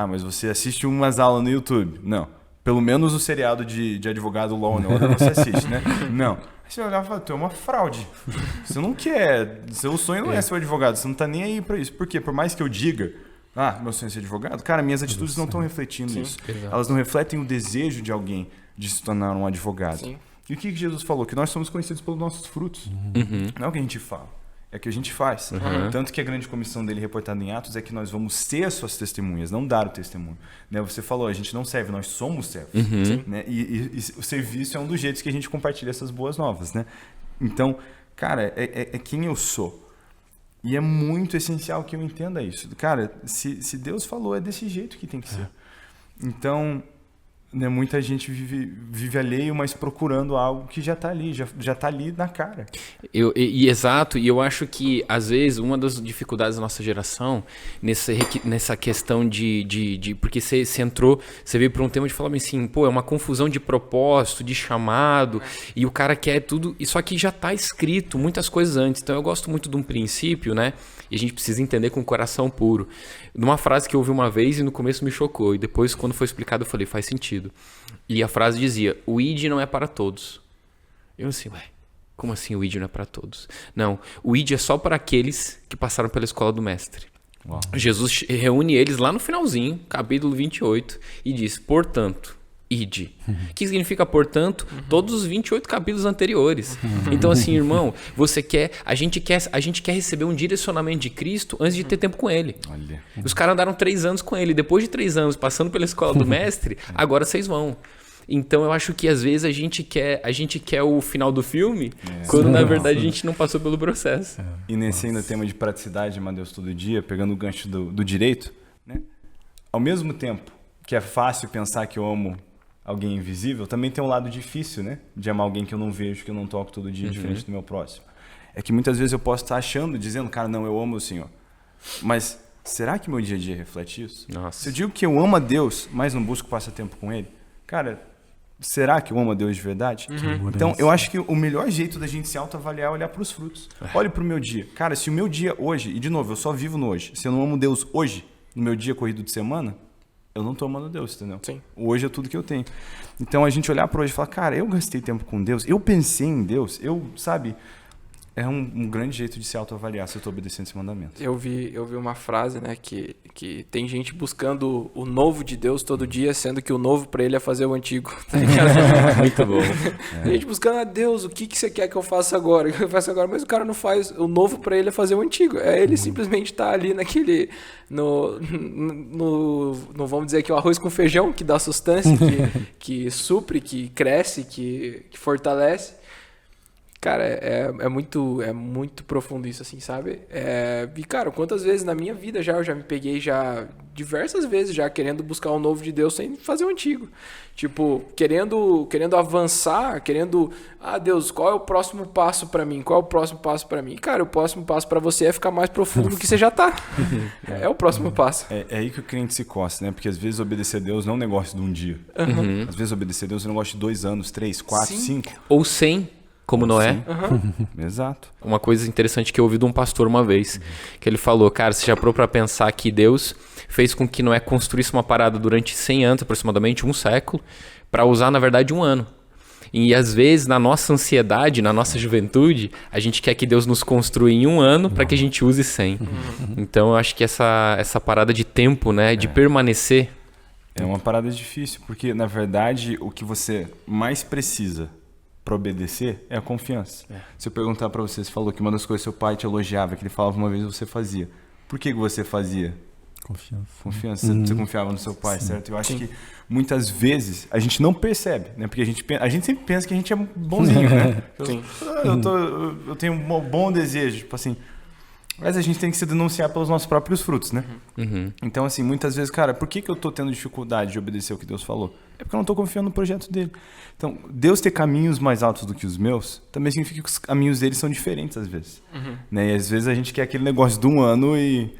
Mas você assiste umas aulas no YouTube? Não. Pelo menos o seriado de advogado Law and Order você assiste, né? Não. Aí você olhava e fala, tu é uma fraude. Você não quer. Seu sonho não é ser um advogado. Você não tá nem aí pra isso. Por quê? Por mais que eu diga, meu sonho é ser advogado, cara, minhas atitudes não estão refletindo isso. Exato. Elas não refletem o desejo de alguém de se tornar um advogado. Sim. E o que Jesus falou? Que nós somos conhecidos pelos nossos frutos. Não é o que a gente fala. É o que a gente faz. Tanto que a grande comissão dele reportada em Atos é que nós vamos ser suas testemunhas, não dar o testemunho. Né? Você falou, a gente não serve, nós somos servos. Né? E o serviço é um dos jeitos que a gente compartilha essas boas novas. Né? Então, cara, é quem eu sou. E é muito essencial que eu entenda isso. Cara, se Deus falou, é desse jeito que tem que ser. Então, né, muita gente vive alheio, mas procurando algo que já está ali, já tá ali na cara. Exato, e eu acho que, às vezes, uma das dificuldades da nossa geração, nessa questão de porque você entrou, você veio para um tema de falar assim, é uma confusão de propósito, de chamado, e o cara quer tudo, e só que já está escrito muitas coisas antes. Então eu gosto muito de um princípio, né? E a gente precisa entender com o coração puro. Numa frase que eu ouvi uma vez e no começo me chocou, e depois, quando foi explicado, eu falei, faz sentido. E a frase dizia, o ID não é para todos. Eu assim, como assim o ID não é para todos? Não, o ID é só para aqueles que passaram pela escola do mestre. Uau. Jesus reúne eles lá no finalzinho, capítulo 28, e diz, portanto, ide. O que significa, portanto? Todos os 28 capítulos anteriores. Então, assim, irmão, a gente quer receber um direcionamento de Cristo antes de ter tempo com ele. Olha. Os caras andaram 3 anos com ele. Depois de 3 anos, passando pela escola do mestre, agora vocês vão. Então, eu acho que, às vezes, a gente quer o final do filme, quando, na verdade, a gente não passou pelo processo. E nesse ainda tema de praticidade, Mateus todo dia, pegando o gancho do direito, né? Ao mesmo tempo que é fácil pensar que eu amo alguém invisível, também tem um lado difícil, né? De amar alguém que eu não vejo, que eu não toco todo dia, diferente do meu próximo. É que muitas vezes eu posso estar achando, dizendo, cara, não, eu amo o Senhor. Mas será que meu dia a dia reflete isso? Nossa. Se eu digo que eu amo a Deus, mas não busco passar tempo com Ele, cara, será que eu amo a Deus de verdade? Então, eu acho que o melhor jeito da gente se autoavaliar é olhar para os frutos. Olhe para o meu dia. Cara, se o meu dia hoje, e de novo, eu só vivo no hoje, se eu não amo Deus hoje, no meu dia corrido de semana, eu não estou amando Deus, entendeu? Sim. Hoje é tudo que eu tenho. Então, a gente olhar para hoje e falar, cara, eu gastei tempo com Deus, eu pensei em Deus, sabe, é um grande jeito de se autoavaliar se eu estou obedecendo esse mandamento. Eu vi uma frase, né, que tem gente buscando o novo de Deus todo dia, sendo que o novo para ele é fazer o antigo. Tá ligado? Muito bom. Tem gente buscando a Deus, o que você quer que eu faça agora? O que eu faço agora? Mas o cara não faz, o novo para ele é fazer o antigo. Ele simplesmente tá ali naquele, no vamos dizer aqui, o arroz com feijão, que dá sustância, que supre, que cresce, que fortalece. Cara, é muito profundo isso, assim, sabe? E, cara, quantas vezes na minha vida eu já me peguei diversas vezes já querendo buscar o novo de Deus sem fazer o antigo. Tipo, querendo avançar, Deus, qual é o próximo passo pra mim? Qual é o próximo passo pra mim? Cara, o próximo passo pra você é ficar mais profundo do que você já tá. É o próximo passo. É aí que o crente se costa, né? Porque às vezes obedecer a Deus não é um negócio de um dia. Às vezes obedecer a Deus é um negócio de 2 anos, 3, 4, Sim. 5. Ou 100, como Noé. Exato. Uma coisa interessante que eu ouvi de um pastor uma vez, que ele falou, cara, você já parou pra pensar que Deus fez com que Noé construísse uma parada durante 100 anos, aproximadamente 1 século, pra usar, na verdade, 1 ano. E às vezes, na nossa ansiedade, na nossa juventude, a gente quer que Deus nos construa em 1 ano para que a gente use 100. Então, eu acho que essa parada de tempo, né, de permanecer... É uma parada difícil, porque, na verdade, o que você mais precisa para obedecer é a confiança. Se eu perguntar para você, você falou que uma das coisas que seu pai te elogiava, que ele falava uma vez você fazia. Por que você fazia? Confiança. Você confiava no seu pai, certo? Eu acho que muitas vezes a gente não percebe, né? Porque a gente sempre pensa que a gente é bonzinho, né? Eu tenho um bom desejo, tipo assim. Mas a gente tem que se denunciar pelos nossos próprios frutos, né? Então, assim, muitas vezes, cara, por que eu tô tendo dificuldade de obedecer o que Deus falou? É porque eu não tô confiando no projeto dele. Então, Deus ter caminhos mais altos do que os meus, também significa que os caminhos dele são diferentes, às vezes. Né? E às vezes a gente quer aquele negócio de 1 ano e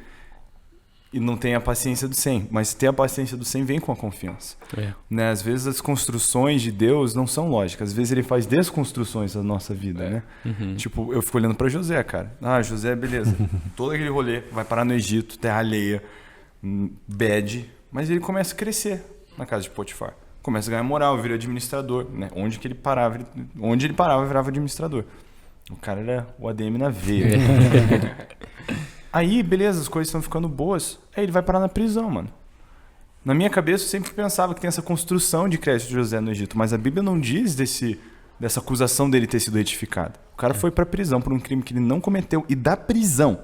não tem a paciência do 100. Mas ter a paciência do 100 vem com a confiança. Né? Às vezes as construções de Deus não são lógicas. Às vezes ele faz desconstruções da nossa vida, né? Tipo, eu fico olhando para José, cara. José, beleza. Todo aquele rolê, vai parar no Egito, terra alheia, bad. Mas ele começa a crescer na casa de Potifar. Começa a ganhar moral, vira administrador. Né? Onde ele parava, virava administrador. O cara era o ADM na veia. Aí, beleza, as coisas estão ficando boas. Aí ele vai parar na prisão, mano. Na minha cabeça, eu sempre pensava que tem essa construção de crédito de José no Egito. Mas a Bíblia não diz dessa acusação dele ter sido retificada. O cara foi pra prisão por um crime que ele não cometeu. E da prisão,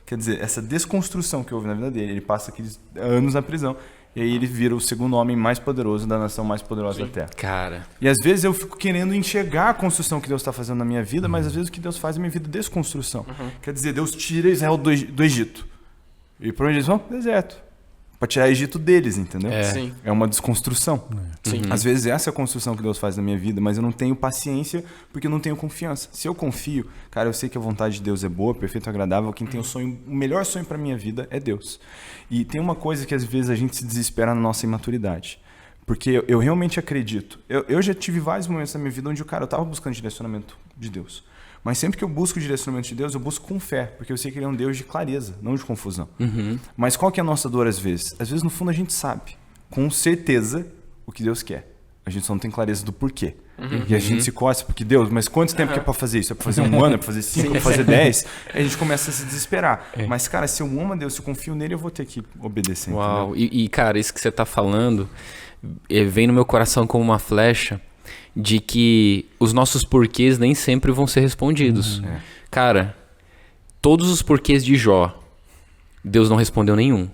quer dizer, essa desconstrução que houve na vida dele, ele passa aqueles anos na prisão. E aí ele vira o segundo homem mais poderoso da nação mais poderosa da Terra. Cara. E às vezes eu fico querendo enxergar a construção que Deus está fazendo na minha vida, mas às vezes o que Deus faz na minha vida é desconstrução. Quer dizer, Deus tira Israel do Egito. E para onde eles vão? Deserto. Para tirar o Egito deles, entendeu? É uma desconstrução. Às vezes essa é a construção que Deus faz na minha vida, mas eu não tenho paciência porque eu não tenho confiança. Se eu confio, cara, eu sei que a vontade de Deus é boa, perfeita, agradável. Quem tem o melhor sonho para minha vida é Deus. E tem uma coisa que às vezes a gente se desespera na nossa imaturidade. Porque eu realmente acredito. Eu já tive vários momentos na minha vida onde eu estava buscando direcionamento de Deus. Mas sempre que eu busco o direcionamento de Deus, eu busco com fé, porque eu sei que Ele é um Deus de clareza, não de confusão. Mas qual que é a nossa dor às vezes? Às vezes, no fundo, a gente sabe, com certeza, o que Deus quer. A gente só não tem clareza do porquê. E a gente se coça, porque Deus, mas quanto tempo que é para fazer isso? É para fazer 1 ano? É para fazer 5? É para fazer 10? Aí a gente começa a se desesperar. Mas, cara, se eu amo a Deus, se eu confio nele, eu vou ter que obedecer. Uau! E, cara, isso que você tá falando vem no meu coração como uma flecha, de que os nossos porquês nem sempre vão ser respondidos. Cara, todos os porquês de Jó, Deus não respondeu nenhum.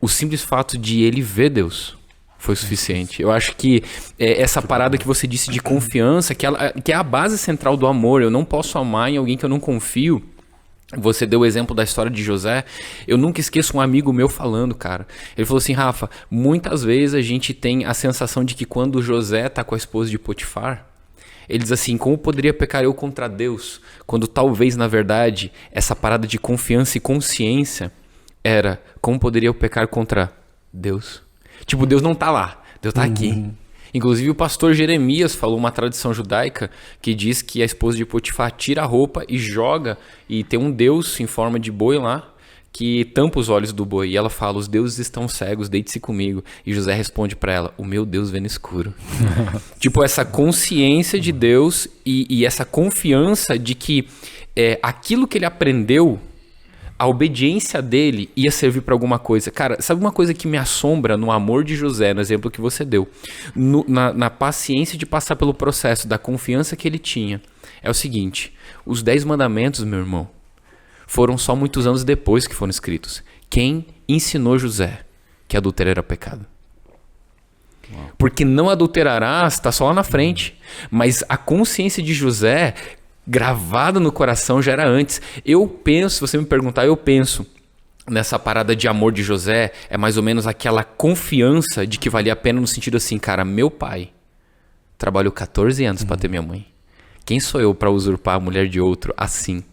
O simples fato de ele ver Deus foi suficiente. Eu acho que essa parada que você disse de confiança, que é a base central do amor. Eu não posso amar em alguém que eu não confio. Você deu o exemplo da história de José. Eu nunca esqueço um amigo meu falando, cara. Ele falou assim, Rafa, muitas vezes a gente tem a sensação de que quando José tá com a esposa de Potifar, ele diz assim, como poderia pecar eu contra Deus? Quando talvez, na verdade, essa parada de confiança e consciência era, como poderia eu pecar contra Deus? Tipo, Deus não tá lá, Deus tá aqui. Inclusive o pastor Jeremias falou uma tradição judaica que diz que a esposa de Potifar tira a roupa e joga, e tem um deus em forma de boi lá que tampa os olhos do boi. E ela fala, os deuses estão cegos, deite-se comigo. E José responde para ela, o meu Deus vê no escuro. Tipo, essa consciência de Deus e essa confiança de que aquilo que ele aprendeu, a obediência dele ia servir para alguma coisa. Cara, sabe uma coisa que me assombra no amor de José, no exemplo que você deu? Na paciência de passar pelo processo, da confiança que ele tinha. É o seguinte, os 10 mandamentos, meu irmão, foram só muitos anos depois que foram escritos. Quem ensinou José que adultério era pecado? Porque não adulterarás está só lá na frente. Mas a consciência de José, gravada no coração, já era antes. Eu penso, se você me perguntar, eu penso nessa parada de amor de José, é mais ou menos aquela confiança de que valia a pena no sentido assim, cara, meu pai trabalhou 14 anos para ter minha mãe. Quem sou eu para usurpar a mulher de outro assim?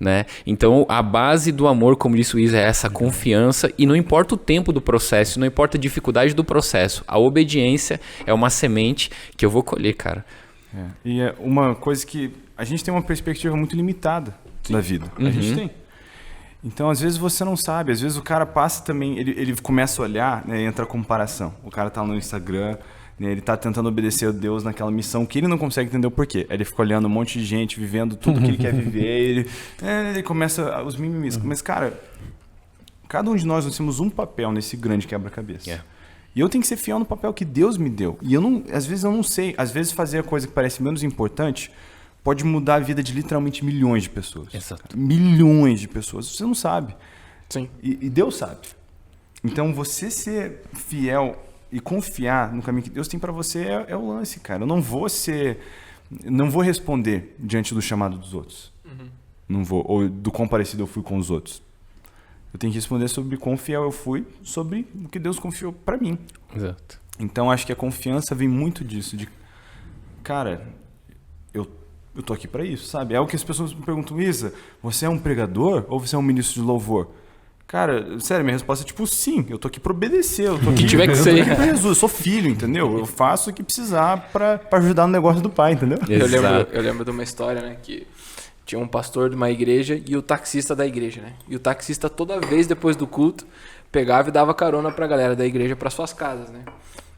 Né? Então a base do amor, como disse o Isa, é essa confiança, e não importa o tempo do processo, não importa a dificuldade do processo, a obediência é uma semente que eu vou colher, cara. E é uma coisa que a gente tem uma perspectiva muito limitada da vida. A gente tem. Então, às vezes você não sabe, às vezes o cara passa também, ele começa a olhar, né, entra a comparação. O cara tá no Instagram, né, ele tá tentando obedecer a Deus naquela missão que ele não consegue entender o porquê. Ele fica olhando um monte de gente, vivendo tudo que ele quer viver, ele começa os mimimis. Mas, cara, cada um de nós temos um papel nesse grande quebra-cabeça. E eu tenho que ser fiel no papel que Deus me deu. E às vezes eu não sei. Às vezes fazer a coisa que parece menos importante pode mudar a vida de literalmente milhões de pessoas. Exato. Milhões de pessoas. Você não sabe. Sim. E Deus sabe. Então você ser fiel e confiar no caminho que Deus tem pra você é o lance, cara. Eu não vou responder diante do chamado dos outros. Não vou. Ou do quão parecido eu fui com os outros. Eu tenho que responder sobre quão fiel eu fui, sobre o que Deus confiou pra mim. Exato. Então acho que a confiança vem muito disso, de cara, eu tô aqui pra isso, sabe? É o que as pessoas me perguntam, Isa, você é um pregador ou você é um ministro de louvor? Cara, sério, minha resposta é tipo, sim, eu tô aqui pra obedecer, eu tô aqui, tiver que eu tô ser. aqui pra Jesus, eu sou filho, entendeu? Eu faço o que precisar pra ajudar no negócio do pai, entendeu? Eu lembro de uma história, né, que tinha um pastor de uma igreja e o taxista da igreja, né? E o taxista toda vez depois do culto pegava e dava carona pra galera da igreja para suas casas, né?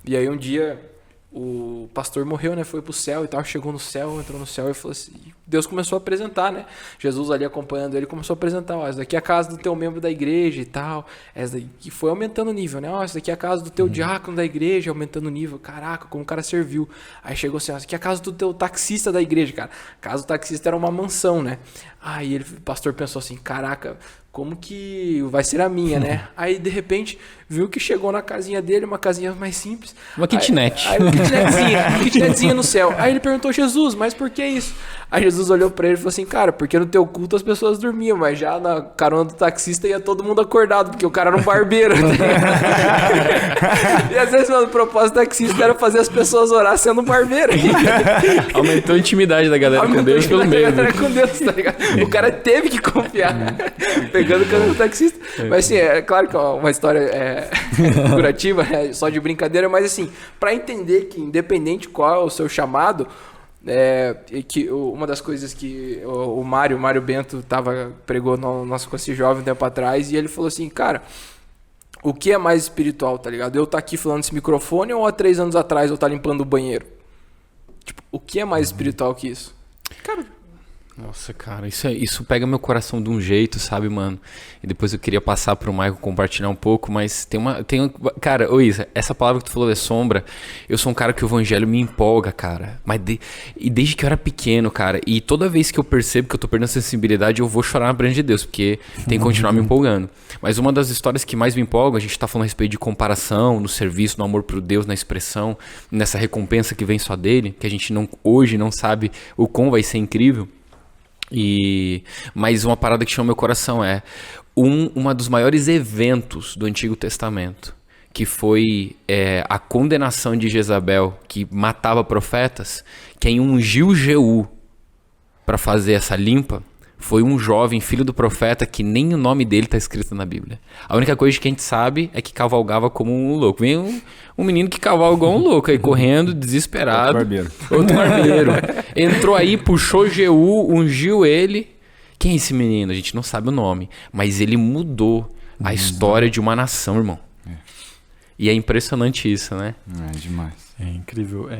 E aí um dia o pastor morreu, né? Foi pro céu e tal, chegou no céu, entrou no céu e falou assim, Deus começou a apresentar, né? Jesus ali acompanhando ele começou a apresentar, ó, essa daqui é a casa do teu membro da igreja e tal, essa daqui foi aumentando o nível, né? Ó, essa daqui é a casa do teu diácono da igreja, aumentando o nível, caraca, como o cara serviu. Aí chegou assim, ó, essa aqui é a casa do teu taxista da igreja, cara. A casa do taxista era uma mansão, né? Aí o pastor pensou assim, caraca, como que vai ser a minha, né? Aí, de repente, viu que chegou na casinha dele, uma casinha mais simples. Uma kitnet. Aí uma kitnetzinha no céu. Aí ele perguntou, Jesus, mas por que isso? Aí Jesus olhou pra ele e falou assim, cara, porque no teu culto as pessoas dormiam, mas já na carona do taxista ia todo mundo acordado, porque o cara era um barbeiro. E às vezes, mano, o propósito do taxista era fazer as pessoas orar sendo um barbeiro. Aumentou a intimidade da galera com Deus pelo meio. Com Deus, tá ligado? O cara teve que confiar, pegando o caminho do taxista. Mas assim, é claro que é uma história figurativa, só de brincadeira, mas assim, pra entender que independente qual é o seu chamado, que uma das coisas que o Mário Bento pregou no nosso Consciência Jovem um tempo atrás, e ele falou assim, cara, o que é mais espiritual, tá ligado? Eu tá aqui falando nesse microfone ou há 3 anos atrás eu tá limpando o banheiro? Tipo, o que é mais espiritual que isso? Cara, Nossa, cara, isso pega meu coração de um jeito, sabe, mano? E depois eu queria passar pro Michael compartilhar um pouco, mas cara, ô Isa, essa palavra que tu falou de sombra, eu sou um cara que o evangelho me empolga, cara. E desde que eu era pequeno, cara, e toda vez que eu percebo que eu tô perdendo a sensibilidade, eu vou chorar na presença de Deus, porque tem que continuar me empolgando. Mas uma das histórias que mais me empolga, a gente tá falando a respeito de comparação, no serviço, no amor pro Deus, na expressão, nessa recompensa que vem só dele, que a gente hoje não sabe o quão vai ser incrível. Mas uma parada que chama meu coração é uma dos maiores eventos do Antigo Testamento, que foi a condenação de Jezabel, que matava profetas. Quem ungiu Jeú para fazer essa limpa foi um jovem filho do profeta que nem o nome dele está escrito na Bíblia. A única coisa que a gente sabe é que cavalgava como um louco. Vem um menino que cavalga igual um louco aí, correndo, desesperado. Outro barbeiro. Entrou aí, puxou Jeú, ungiu ele. Quem é esse menino? A gente não sabe o nome. Mas ele mudou a história de uma nação, irmão. E é impressionante isso, né? É demais. É incrível.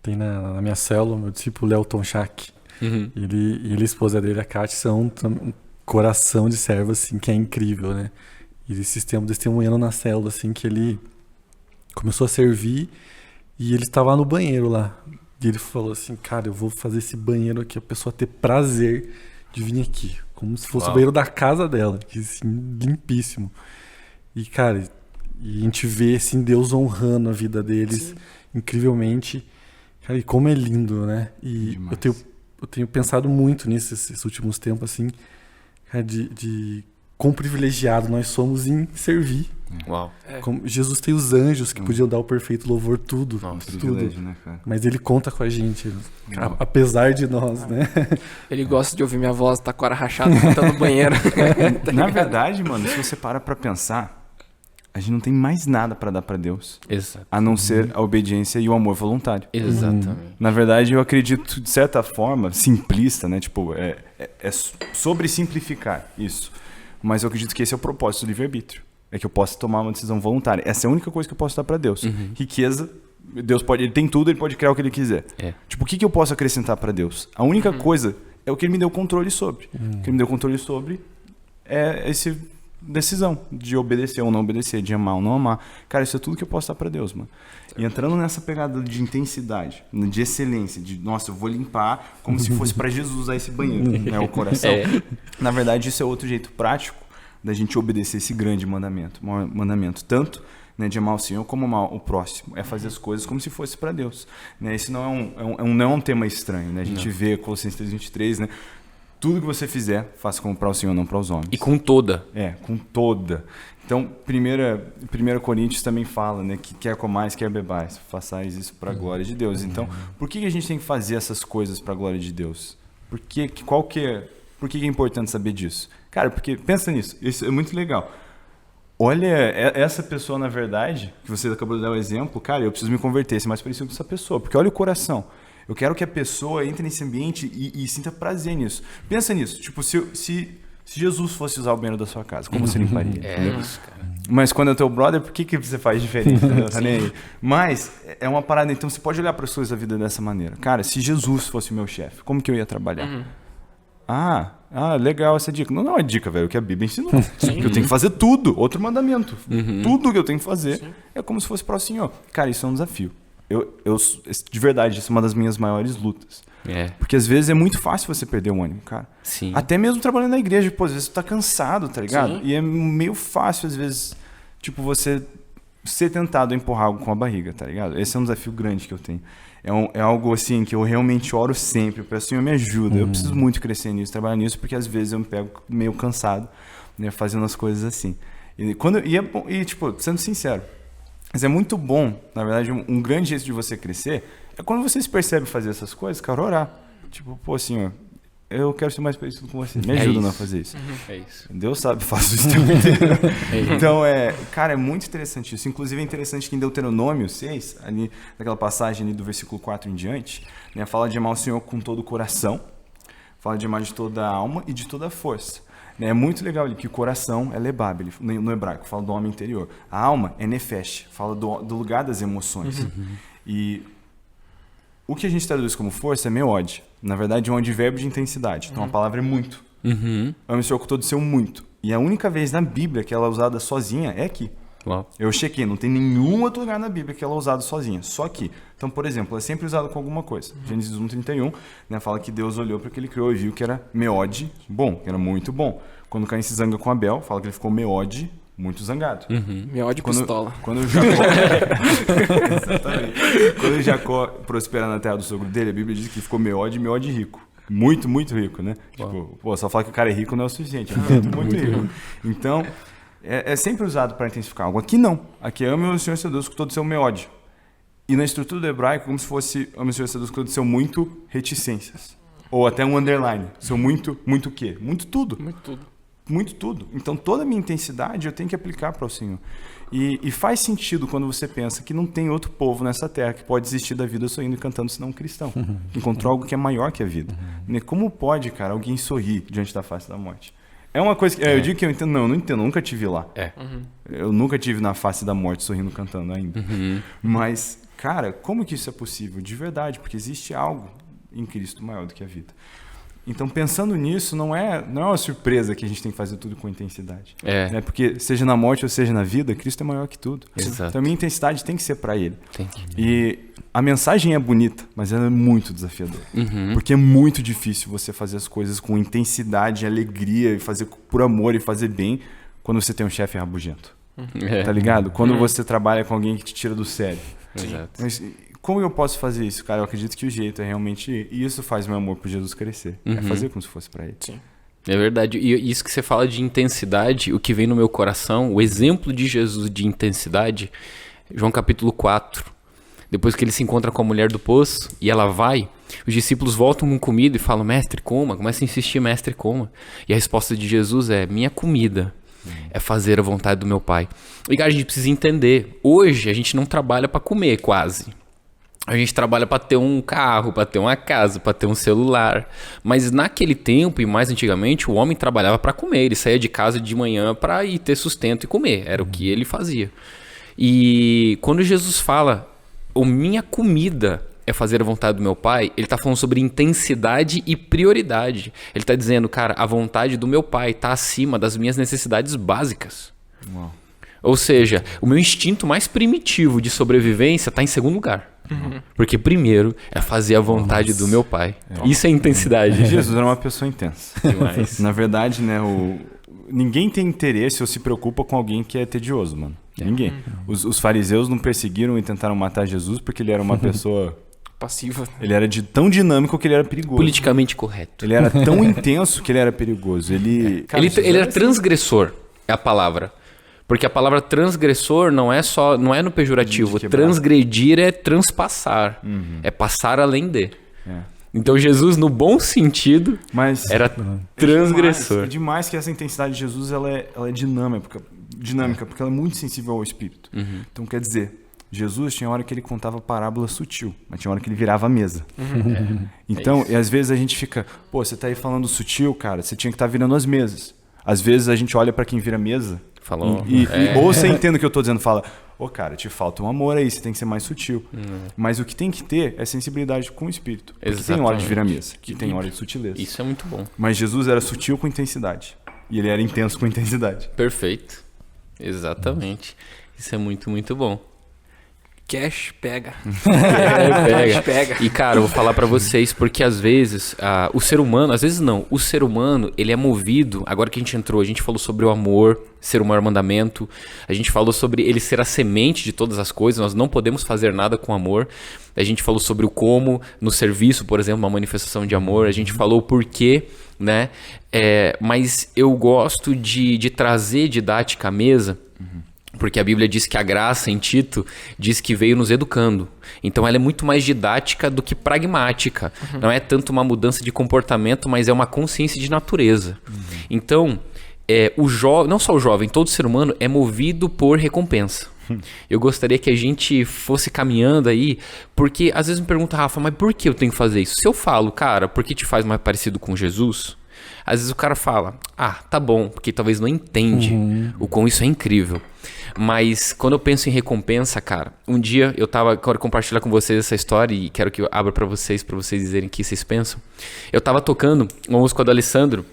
Tem na minha célula, meu discípulo Lelton Schack. Uhum. Ele e a esposa dele, a Kátia, são um coração de servo, assim, que é incrível, né? E eles estão testemunhando na célula, assim, que ele começou a servir e ele estava no banheiro lá. E ele falou assim, cara, eu vou fazer esse banheiro aqui, a pessoa ter prazer de vir aqui. Como se fosse o banheiro da casa dela, assim, limpíssimo. E, cara, e a gente vê, assim, Deus honrando a vida deles incrivelmente. Cara, e como é lindo, né? E eu tenho pensado muito nisso esses últimos tempos, assim, cara, de quão privilegiado nós somos em servir. Uau. Como Jesus tem os anjos que podiam dar o perfeito louvor, tudo. Nossa, tudo. Né, cara? Mas ele conta com a gente, apesar de nós, né? ele gosta de ouvir minha voz, taquara rachada, cantando no banheiro. Na verdade, mano, se você para pra pensar, a gente não tem mais nada pra dar pra Deus. Exato. A não ser a obediência e o amor voluntário. Exatamente. Na verdade, eu acredito, de certa forma, simplista, né? Tipo, é sobre simplificar isso. Mas eu acredito que esse é o propósito do livre-arbítrio. É que eu possa tomar uma decisão voluntária. Essa é a única coisa que eu posso dar pra Deus. Riqueza, Deus pode, ele tem tudo, ele pode criar o que ele quiser. Tipo, o que eu posso acrescentar pra Deus? A única coisa é o que ele me deu controle sobre. O que ele me deu controle sobre é esse decisão de obedecer ou não obedecer, de amar ou não amar. Cara, isso é tudo que eu posso dar pra Deus, mano. E entrando nessa pegada de intensidade, de excelência, de, nossa, eu vou limpar como se fosse pra Jesus usar esse banheiro, né, o coração. Na verdade, isso é outro jeito prático da gente obedecer esse grande mandamento. Tanto, né, de amar o Senhor como amar o próximo. É fazer as coisas como se fosse para Deus. Né? Esse não é um tema estranho. Né? A gente vê Colossenses 3:23, né? Tudo que você fizer, faça como para o Senhor, não para os homens. E com toda. Com toda. Então, 1 Coríntios também fala, né, que quer comais, quer bebais, façais isso para a glória de Deus. Então, por que a gente tem que fazer essas coisas para a glória de Deus? Por que é importante saber disso? Cara, porque pensa nisso, isso é muito legal. Olha, essa pessoa, na verdade, que você acabou de dar o exemplo, cara, eu preciso me converter, ser mais parecido com essa pessoa, porque olha o coração. Eu quero que a pessoa entre nesse ambiente e sinta prazer nisso. Pensa nisso, tipo, se Jesus fosse usar o banheiro da sua casa, como você limparia? Isso, cara. Mas quando é o teu brother, por que você faz diferente? Tá nem aí? Mas é uma parada, então você pode olhar para as coisas da vida dessa maneira. Cara, se Jesus fosse o meu chefe, como que eu ia trabalhar? Legal essa dica. Não é dica, velho, o que a Bíblia ensinou. Que eu tenho que fazer tudo, outro mandamento. Tudo que eu tenho que fazer é como se fosse para o Senhor. Cara, isso é um desafio. De verdade, isso é uma das minhas maiores lutas. Porque às vezes é muito fácil você perder o ânimo, cara. Sim. Até mesmo trabalhando na igreja, pô, às vezes você tá cansado, tá ligado? Sim. E é meio fácil, às vezes, tipo, você ser tentado a empurrar algo com a barriga, tá ligado? Esse é um desafio grande que eu tenho. É algo assim que eu realmente oro sempre. Eu peço, Senhor, me ajuda. Eu preciso muito crescer nisso, trabalhar nisso, porque às vezes eu me pego meio cansado, né, fazendo as coisas assim. Tipo, sendo sincero, mas é muito bom, na verdade, um grande jeito de você crescer é quando você se percebe fazer essas coisas, cara, orar. Tipo, pô, Senhor, eu quero ser mais parecido com você. Me ajuda a fazer isso. É isso. Deus sabe, faço isso o tempo inteiro. Então, cara, é muito interessante isso. Inclusive, é interessante que em Deuteronômio 6, ali, naquela passagem ali do versículo 4 em diante, né, fala de amar o Senhor com todo o coração, fala de amar de toda a alma e de toda a força. É muito legal ali que o coração é lebab, no hebraico, fala do homem interior. A alma é nefesh, fala do lugar das emoções. E o que a gente traduz como força é meod. Na verdade, é um advérbio de intensidade. Então, a palavra é muito. Ame o Senhor com todo o seu muito. E a única vez na Bíblia que ela é usada sozinha é aqui. Uau. Eu chequei, não tem nenhum outro lugar na Bíblia que ela é usada sozinha, só aqui. Então, por exemplo, ela é sempre usada com alguma coisa. Gênesis 1:31, né, fala que Deus olhou para o que ele criou e viu que era meod bom, que era muito bom. Quando Caim se zanga com Abel, fala que ele ficou meod muito zangado. Meod pistola. Quando Jacó... Exatamente. Quando Jacó prospera na terra do sogro dele, a Bíblia diz que ficou meod rico. Muito, muito rico, né? Tipo, pô, só falar que o cara é rico não é o suficiente. É muito rico. Então... É sempre usado para intensificar algo. Aqui não. Aqui é ame o Senhor seu Deus com todo o seu meod. E na estrutura do hebraico, como se fosse ame o Senhor seu Deus com todo o seu muito reticências. Ou até um underline. Seu muito o quê? Muito tudo. Muito tudo. Então toda a minha intensidade eu tenho que aplicar para o Senhor. E faz sentido quando você pensa que não tem outro povo nessa terra que pode existir da vida sorrindo e cantando senão um cristão. Encontrou algo que é maior que a vida. Como pode, cara, alguém sorrir diante da face da morte? É uma coisa que... Eu digo que eu entendo. Não, eu não entendo. Eu nunca tive lá. Eu nunca tive na face da morte sorrindo, cantando ainda. Mas, cara, como que isso é possível? De verdade, porque existe algo em Cristo maior do que a vida. Então, pensando nisso, não é uma surpresa que a gente tem que fazer tudo com intensidade. Né? Porque, seja na morte ou seja na vida, Cristo é maior que tudo. Exato. Então, a minha intensidade tem que ser para Ele. Tem que. E a mensagem é bonita, mas ela é muito desafiadora. Porque é muito difícil você fazer as coisas com intensidade, alegria, e fazer por amor e fazer bem quando você tem um chefe rabugento. Tá ligado? Quando você trabalha com alguém que te tira do sério. Exato. Mas como eu posso fazer isso, cara? Eu acredito que o jeito é realmente... E isso faz meu amor por Jesus crescer. É fazer como se fosse para Ele. Sim. É verdade. E isso que você fala de intensidade, o que vem no meu coração, o exemplo de Jesus de intensidade, João capítulo 4. Depois que ele se encontra com a mulher do poço e ela vai, os discípulos voltam com comida e falam, mestre, coma. Começa a insistir, mestre, coma. E a resposta de Jesus é, minha comida é fazer a vontade do meu Pai. E cara, a gente precisa entender, hoje a gente não trabalha para comer quase. A gente trabalha para ter um carro, para ter uma casa, para ter um celular. Mas naquele tempo e mais antigamente, o homem trabalhava para comer. Ele saía de casa de manhã para ir ter sustento e comer. Era o que ele fazia. E quando Jesus fala, a minha comida é fazer a vontade do meu pai, ele tá falando sobre intensidade e prioridade. Ele tá dizendo, cara, a vontade do meu pai tá acima das minhas necessidades básicas. Uau. Ou seja, o meu instinto mais primitivo de sobrevivência tá em segundo lugar. Porque primeiro é fazer a vontade do meu pai. Isso é intensidade. Jesus era uma pessoa intensa. Demais. Na verdade, né, ninguém tem interesse ou se preocupa com alguém que é tedioso, mano. Ninguém. Os fariseus não perseguiram e tentaram matar Jesus porque ele era uma pessoa... Passiva. Ele era tão dinâmico que ele era perigoso. Politicamente correto. Ele era tão intenso que ele era perigoso. Cara, Ele era transgressor, é a palavra. Porque a palavra transgressor não é no pejorativo. Transgredir é transpassar. É passar além de. Então Jesus, no bom sentido, era transgressor. É demais que essa intensidade de Jesus ela é dinâmica, porque ela é muito sensível ao Espírito. Então quer dizer, Jesus tinha hora que ele contava parábola sutil, mas tinha hora que ele virava a mesa. Então, e às vezes a gente fica, pô, você tá aí falando sutil, cara, você tinha que estar virando as mesas. Às vezes a gente olha para quem vira a mesa... Falou. Ou você entende o que eu tô dizendo, fala, cara, te falta um amor aí, você tem que ser mais sutil. Mas o que tem que ter é sensibilidade com o Espírito. Porque tem hora de virar mesa, que tem hora de sutileza. Isso é muito bom. Mas Jesus era sutil com intensidade. E ele era intenso com intensidade. Perfeito. Exatamente. Isso é muito, muito bom. Cash pega. Pega. E, cara, eu vou falar pra vocês, porque às vezes o ser humano, às vezes não, o ser humano, ele é movido, agora que a gente falou sobre o amor, ser o maior mandamento, a gente falou sobre ele ser a semente de todas as coisas, nós não podemos fazer nada com amor, a gente falou sobre o como, no serviço, por exemplo, uma manifestação de amor, a gente falou o porquê, né? Mas eu gosto de trazer didática à mesa, porque a Bíblia diz que a graça em Tito diz que veio nos educando. Então ela é muito mais didática do que pragmática. Não é tanto uma mudança de comportamento, mas é uma consciência de natureza. Então, não só o jovem, todo ser humano é movido por recompensa. Eu gostaria que a gente fosse caminhando aí, porque às vezes me pergunta, Rafa, mas por que eu tenho que fazer isso? Se eu falo, cara, porque te faz mais parecido com Jesus... Às vezes o cara fala, tá bom, porque talvez não entende o quão isso é incrível. Mas quando eu penso em recompensa, cara, um dia quero compartilhar com vocês essa história e quero que eu abra pra vocês dizerem o que vocês pensam. Eu tava tocando uma música do Alessandro,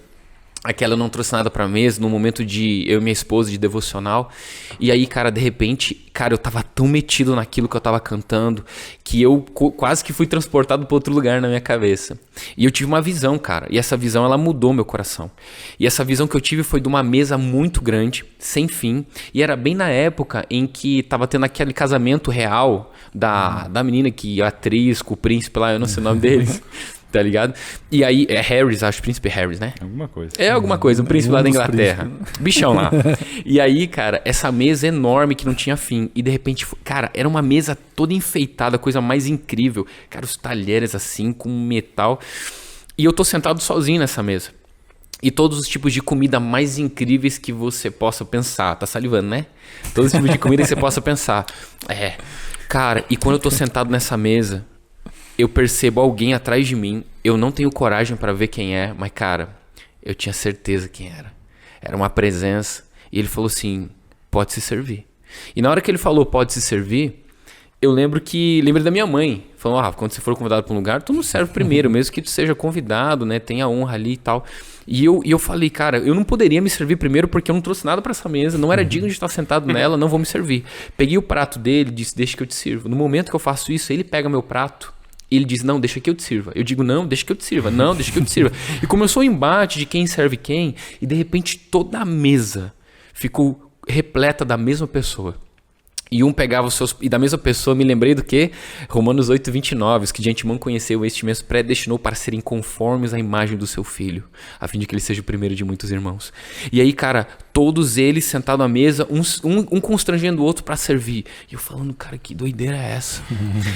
aquela Eu Não Trouxe Nada Pra Mesa, num momento de eu e minha esposa, de devocional. E aí, cara, de repente, eu tava tão metido naquilo que eu tava cantando, que eu quase que fui transportado pra outro lugar na minha cabeça. E eu tive uma visão, cara, e essa visão, ela mudou meu coração. E essa visão que eu tive foi de uma mesa muito grande, sem fim, e era bem na época em que tava tendo aquele casamento real da menina que a atriz com o príncipe lá, eu não sei o nome deles. Tá ligado? E aí, Harris, acho, príncipe Harris, né? Alguma coisa. Alguma coisa, um príncipe lá da Inglaterra. Bichão lá. E aí, cara, essa mesa enorme que não tinha fim. E de repente, cara, era uma mesa toda enfeitada, coisa mais incrível. Cara, os talheres assim, com metal. E eu tô sentado sozinho nessa mesa. E todos os tipos de comida mais incríveis que você possa pensar. Tá salivando, né? Todos os tipos de comida que você possa pensar. Cara, e quando eu tô sentado nessa mesa... eu percebo alguém atrás de mim, eu não tenho coragem para ver quem é, mas cara, eu tinha certeza quem era. Era uma presença, e ele falou assim, pode se servir. E na hora que ele falou, pode se servir, eu lembrei da minha mãe, falou, quando você for convidado para um lugar, tu não serve primeiro, mesmo que tu seja convidado, né, tenha honra ali e tal. E eu falei, cara, eu não poderia me servir primeiro porque eu não trouxe nada para essa mesa, não era digno de estar sentado nela, não vou me servir. Peguei o prato dele, disse, deixa que eu te sirvo. No momento que eu faço isso, ele pega meu prato, e ele diz, não, deixa que eu te sirva. Eu digo, não, deixa que eu te sirva. Não, deixa que eu te sirva. E começou o embate de quem serve quem. E de repente toda a mesa ficou repleta da mesma pessoa. E um pegava os seus... E da mesma pessoa, me lembrei do quê? Romanos 8:29, os que de antemão conheceu este mesmo predestinou para serem conformes à imagem do seu filho, a fim de que ele seja o primeiro de muitos irmãos. E aí, cara, todos eles sentados à mesa, um constrangendo o outro para servir. E eu falando, cara, que doideira é essa?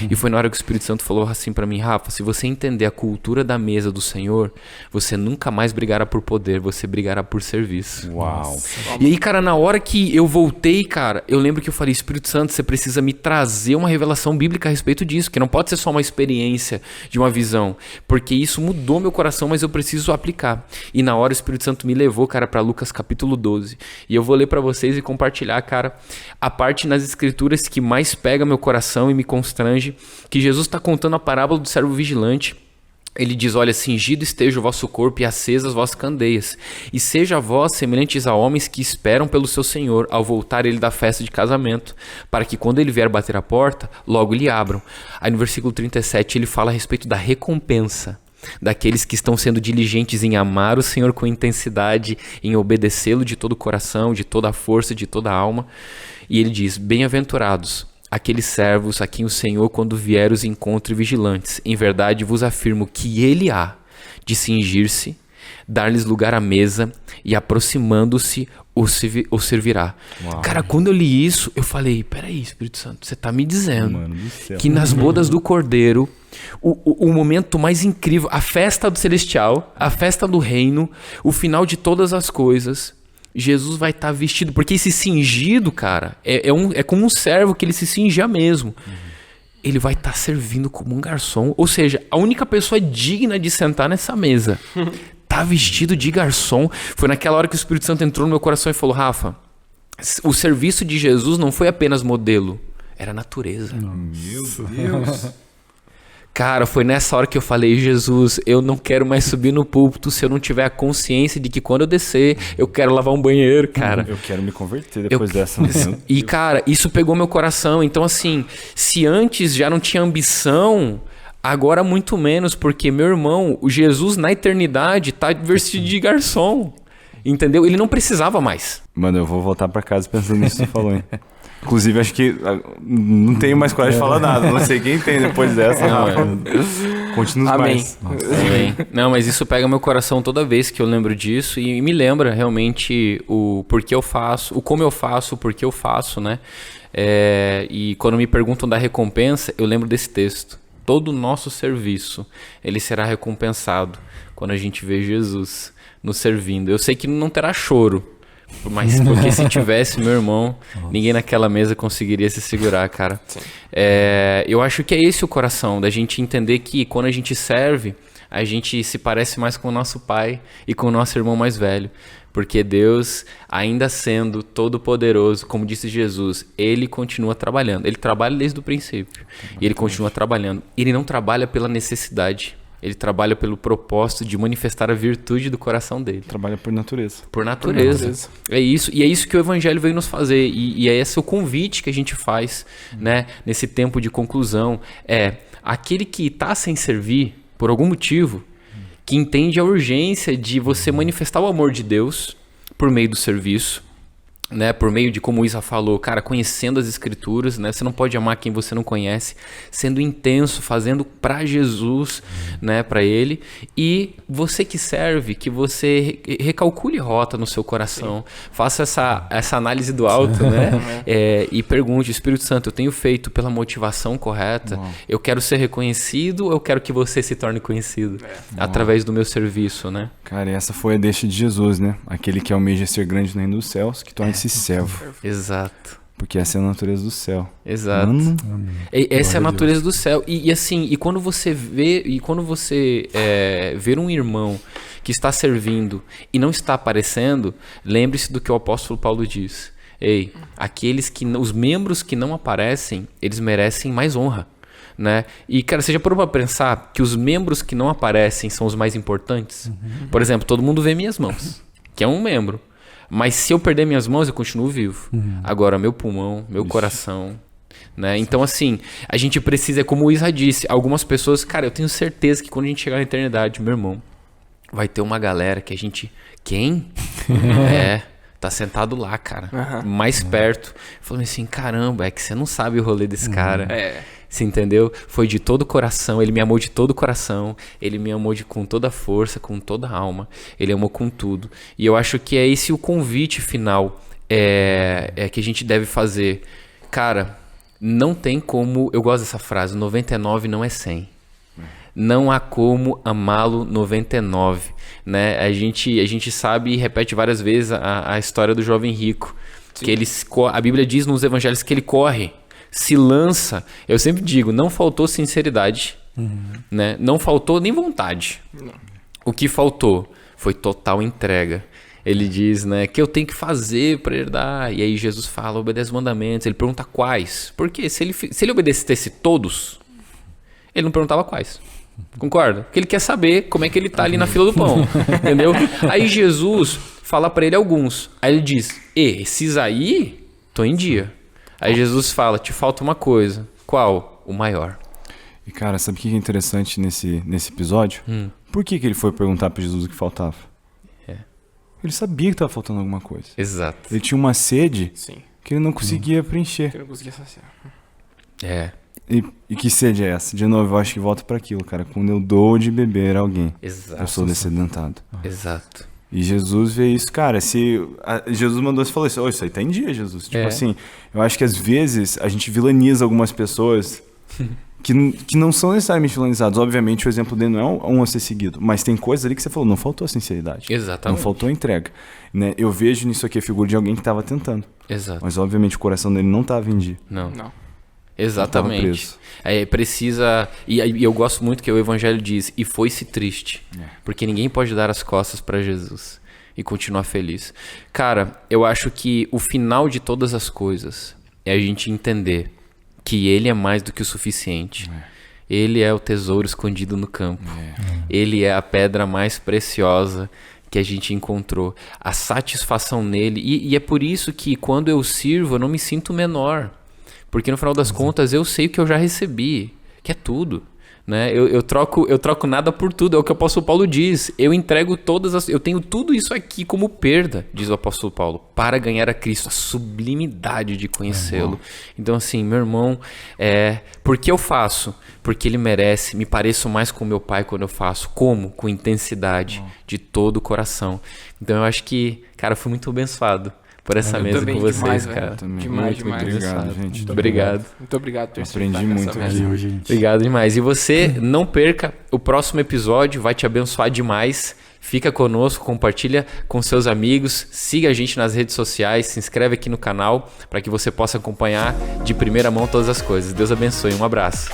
E foi na hora que o Espírito Santo falou assim para mim, Rafa, se você entender a cultura da mesa do Senhor, você nunca mais brigará por poder, você brigará por serviço. Uau. E aí, cara, na hora que eu voltei, cara, eu lembro que eu falei, Espírito Espírito Santo, você precisa me trazer uma revelação bíblica a respeito disso, que não pode ser só uma experiência de uma visão, porque isso mudou meu coração, mas eu preciso aplicar. E na hora o Espírito Santo me levou, cara, para Lucas capítulo 12. E eu vou ler para vocês e compartilhar, cara, a parte nas escrituras que mais pega meu coração e me constrange, que Jesus está contando a parábola do servo vigilante. Ele diz, olha, cingido esteja o vosso corpo e acesas as vossas candeias. E seja vós semelhantes a homens que esperam pelo seu Senhor ao voltar ele da festa de casamento, para que quando ele vier bater a porta, logo lhe abram. Aí no versículo 37 ele fala a respeito da recompensa daqueles que estão sendo diligentes em amar o Senhor com intensidade, em obedecê-lo de todo o coração, de toda a força, de toda a alma. E ele diz, bem-aventurados aqueles servos a quem o Senhor, quando vier, os encontre vigilantes. Em verdade vos afirmo que ele há de cingir-se, dar-lhes lugar à mesa e, aproximando-se, o servirá. Uau. Cara, quando eu li isso, eu falei, peraí, Espírito Santo, você tá me dizendo Mano do céu. que nas bodas do Cordeiro, o momento mais incrível, a festa do celestial, a festa do reino, o final de todas as coisas, Jesus vai estar vestido, porque esse cingido, cara, é como um servo que ele se cingia mesmo. Ele vai estar servindo como um garçom, ou seja, a única pessoa digna de sentar nessa mesa tá vestido de garçom. Foi naquela hora que o Espírito Santo entrou no meu coração e falou, Rafa, o serviço de Jesus não foi apenas modelo, era natureza. Meu Deus. Cara, foi nessa hora que eu falei, Jesus, eu não quero mais subir no púlpito se eu não tiver a consciência de que quando eu descer, eu quero lavar um banheiro, cara. Eu quero me converter depois dessa. E, cara, isso pegou meu coração. Então, assim, se antes já não tinha ambição, agora muito menos, porque, meu irmão, o Jesus na eternidade tá vestido de garçom. Entendeu? Ele não precisava mais. Mano, eu vou voltar pra casa pensando nisso que você falou, hein? Inclusive, acho que não tenho mais coragem de falar nada. Não sei quem tem depois dessa. Continua Amém. mais. Amém. Não, mas isso pega meu coração toda vez que eu lembro disso e me lembra realmente o porquê eu faço, o como eu faço, o porquê eu faço, né? E quando me perguntam da recompensa, eu lembro desse texto. Todo o nosso serviço, ele será recompensado quando a gente vê Jesus nos servindo. Eu sei que não terá choro, mas porque se tivesse, meu irmão, ninguém naquela mesa conseguiria se segurar, cara. Eu acho que é esse o coração, da gente entender que quando a gente serve, a gente se parece mais com o nosso pai e com o nosso irmão mais velho. Porque Deus, ainda sendo todo-poderoso, como disse Jesus, Ele continua trabalhando. Ele trabalha desde o princípio. E Ele continua trabalhando. Ele não trabalha pela necessidade. Ele trabalha pelo propósito de manifestar a virtude do coração dele. Trabalha por natureza. Por natureza. É isso. E é isso que o Evangelho veio nos fazer. E é esse o convite que a gente faz, né, nesse tempo de conclusão. Aquele que está sem servir, por algum motivo, que entende a urgência de você manifestar o amor de Deus por meio do serviço, né, por meio de, como o Isa falou, cara, conhecendo as escrituras, né, você não pode amar quem você não conhece, sendo intenso, fazendo para Jesus, né, para ele, e você que serve, que você recalcule rota no seu coração, faça essa análise do alto, né, e pergunte, Espírito Santo, eu tenho feito pela motivação correta, eu quero ser reconhecido ou eu quero que você se torne conhecido através do meu serviço, né? Cara, essa foi a deixa de Jesus, né? Aquele que almeja ser grande no reino dos céus, que torne-se servo. Exato. Porque essa é a natureza do céu. Exato. Essa é a natureza do céu. E assim, e quando você vê, ver um irmão que está servindo e não está aparecendo, lembre-se do que o apóstolo Paulo diz. Os membros que não aparecem, eles merecem mais honra. Né? E, cara, você já parou pra pensar que os membros que não aparecem são os mais importantes? Por exemplo, todo mundo vê minhas mãos, que é um membro. Mas se eu perder minhas mãos, eu continuo vivo. Agora, meu pulmão, meu coração, né? Então, assim, a gente precisa, como o Isa disse, algumas pessoas, cara, eu tenho certeza que quando a gente chegar na eternidade, meu irmão, vai ter uma galera que a gente... Quem? Tá sentado lá, cara, mais perto. Falando assim, caramba, é que você não sabe o rolê desse cara. Você entendeu? Foi de todo o coração, ele me amou de todo o coração, ele me amou com toda a força, com toda a alma, ele amou com tudo. E eu acho que é esse o convite final que a gente deve fazer. Cara, não tem como, eu gosto dessa frase, 99 não é 100. Não há como amá-lo 99, né? A gente sabe e repete várias vezes a história do jovem rico, Que a Bíblia diz nos evangelhos que ele corre, se lança. Eu sempre digo, não faltou sinceridade, né? Não faltou nem vontade. Não. O que faltou foi total entrega. Ele diz, né, que eu tenho que fazer para herdar. E aí Jesus fala, obedece os mandamentos. Ele pergunta quais. Porque se ele obedecesse todos, ele não perguntava quais. Concorda? Porque ele quer saber como é que ele tá ali na fila do pão. Entendeu? Aí Jesus fala para ele alguns. Aí ele diz, esses aí, tô em dia. Aí Jesus fala, te falta uma coisa. Qual? O maior. E cara, sabe o que é interessante nesse episódio? Por que ele foi perguntar para Jesus o que faltava? Ele sabia que estava faltando alguma coisa. Exato. Ele tinha uma sede Sim. que ele não conseguia preencher. Que eu não conseguia saciar. E que sede é essa? De novo, eu acho que volta para aquilo, cara. Quando eu dou de beber a alguém, Exato. eu sou descedentado. Exato. E Jesus vê isso, cara. Jesus mandou você falar isso. Isso aí tá em dia, Jesus. Tipo assim, eu acho que às vezes a gente vilaniza algumas pessoas que não são necessariamente vilanizadas. Obviamente o exemplo dele não é um a ser seguido, mas tem coisas ali que você falou, não faltou a sinceridade. Exatamente. Não faltou a entrega. Né? Eu vejo nisso aqui a figura de alguém que estava tentando. Exato. Mas obviamente o coração dele não estava em dia. Não. Ele tava Exatamente. preso. Precisa. E eu gosto muito que o Evangelho diz, e foi-se triste. Porque ninguém pode dar as costas para Jesus e continuar feliz. Cara, eu acho que o final de todas as coisas é a gente entender que Ele é mais do que o suficiente. Ele é o tesouro escondido no campo. Ele é a pedra mais preciosa que a gente encontrou. A satisfação nele. E é por isso que quando eu sirvo, eu não me sinto menor. Porque no final das contas eu sei o que eu já recebi, que é tudo. Né? Eu troco nada por tudo, é o que o apóstolo Paulo diz. Eu entrego eu tenho tudo isso aqui como perda, diz o apóstolo Paulo, para ganhar a Cristo, a sublimidade de conhecê-lo. Então assim, meu irmão, por que eu faço? Porque ele merece, me pareço mais com meu pai quando eu faço. Como? Com intensidade, de todo o coração. Então eu acho que, cara, eu fui muito abençoado por essa mesa também, com vocês, demais, cara. Também. Demais, Muito demais. obrigado, gente. Muito obrigado. Muito obrigado por ter Aprendi participado muito, dessa mesa. Valeu, gente. Obrigado demais. E você não perca o próximo episódio, vai te abençoar demais. Fica conosco, compartilha com seus amigos, siga a gente nas redes sociais, se inscreve aqui no canal para que você possa acompanhar de primeira mão todas as coisas. Deus abençoe, um abraço.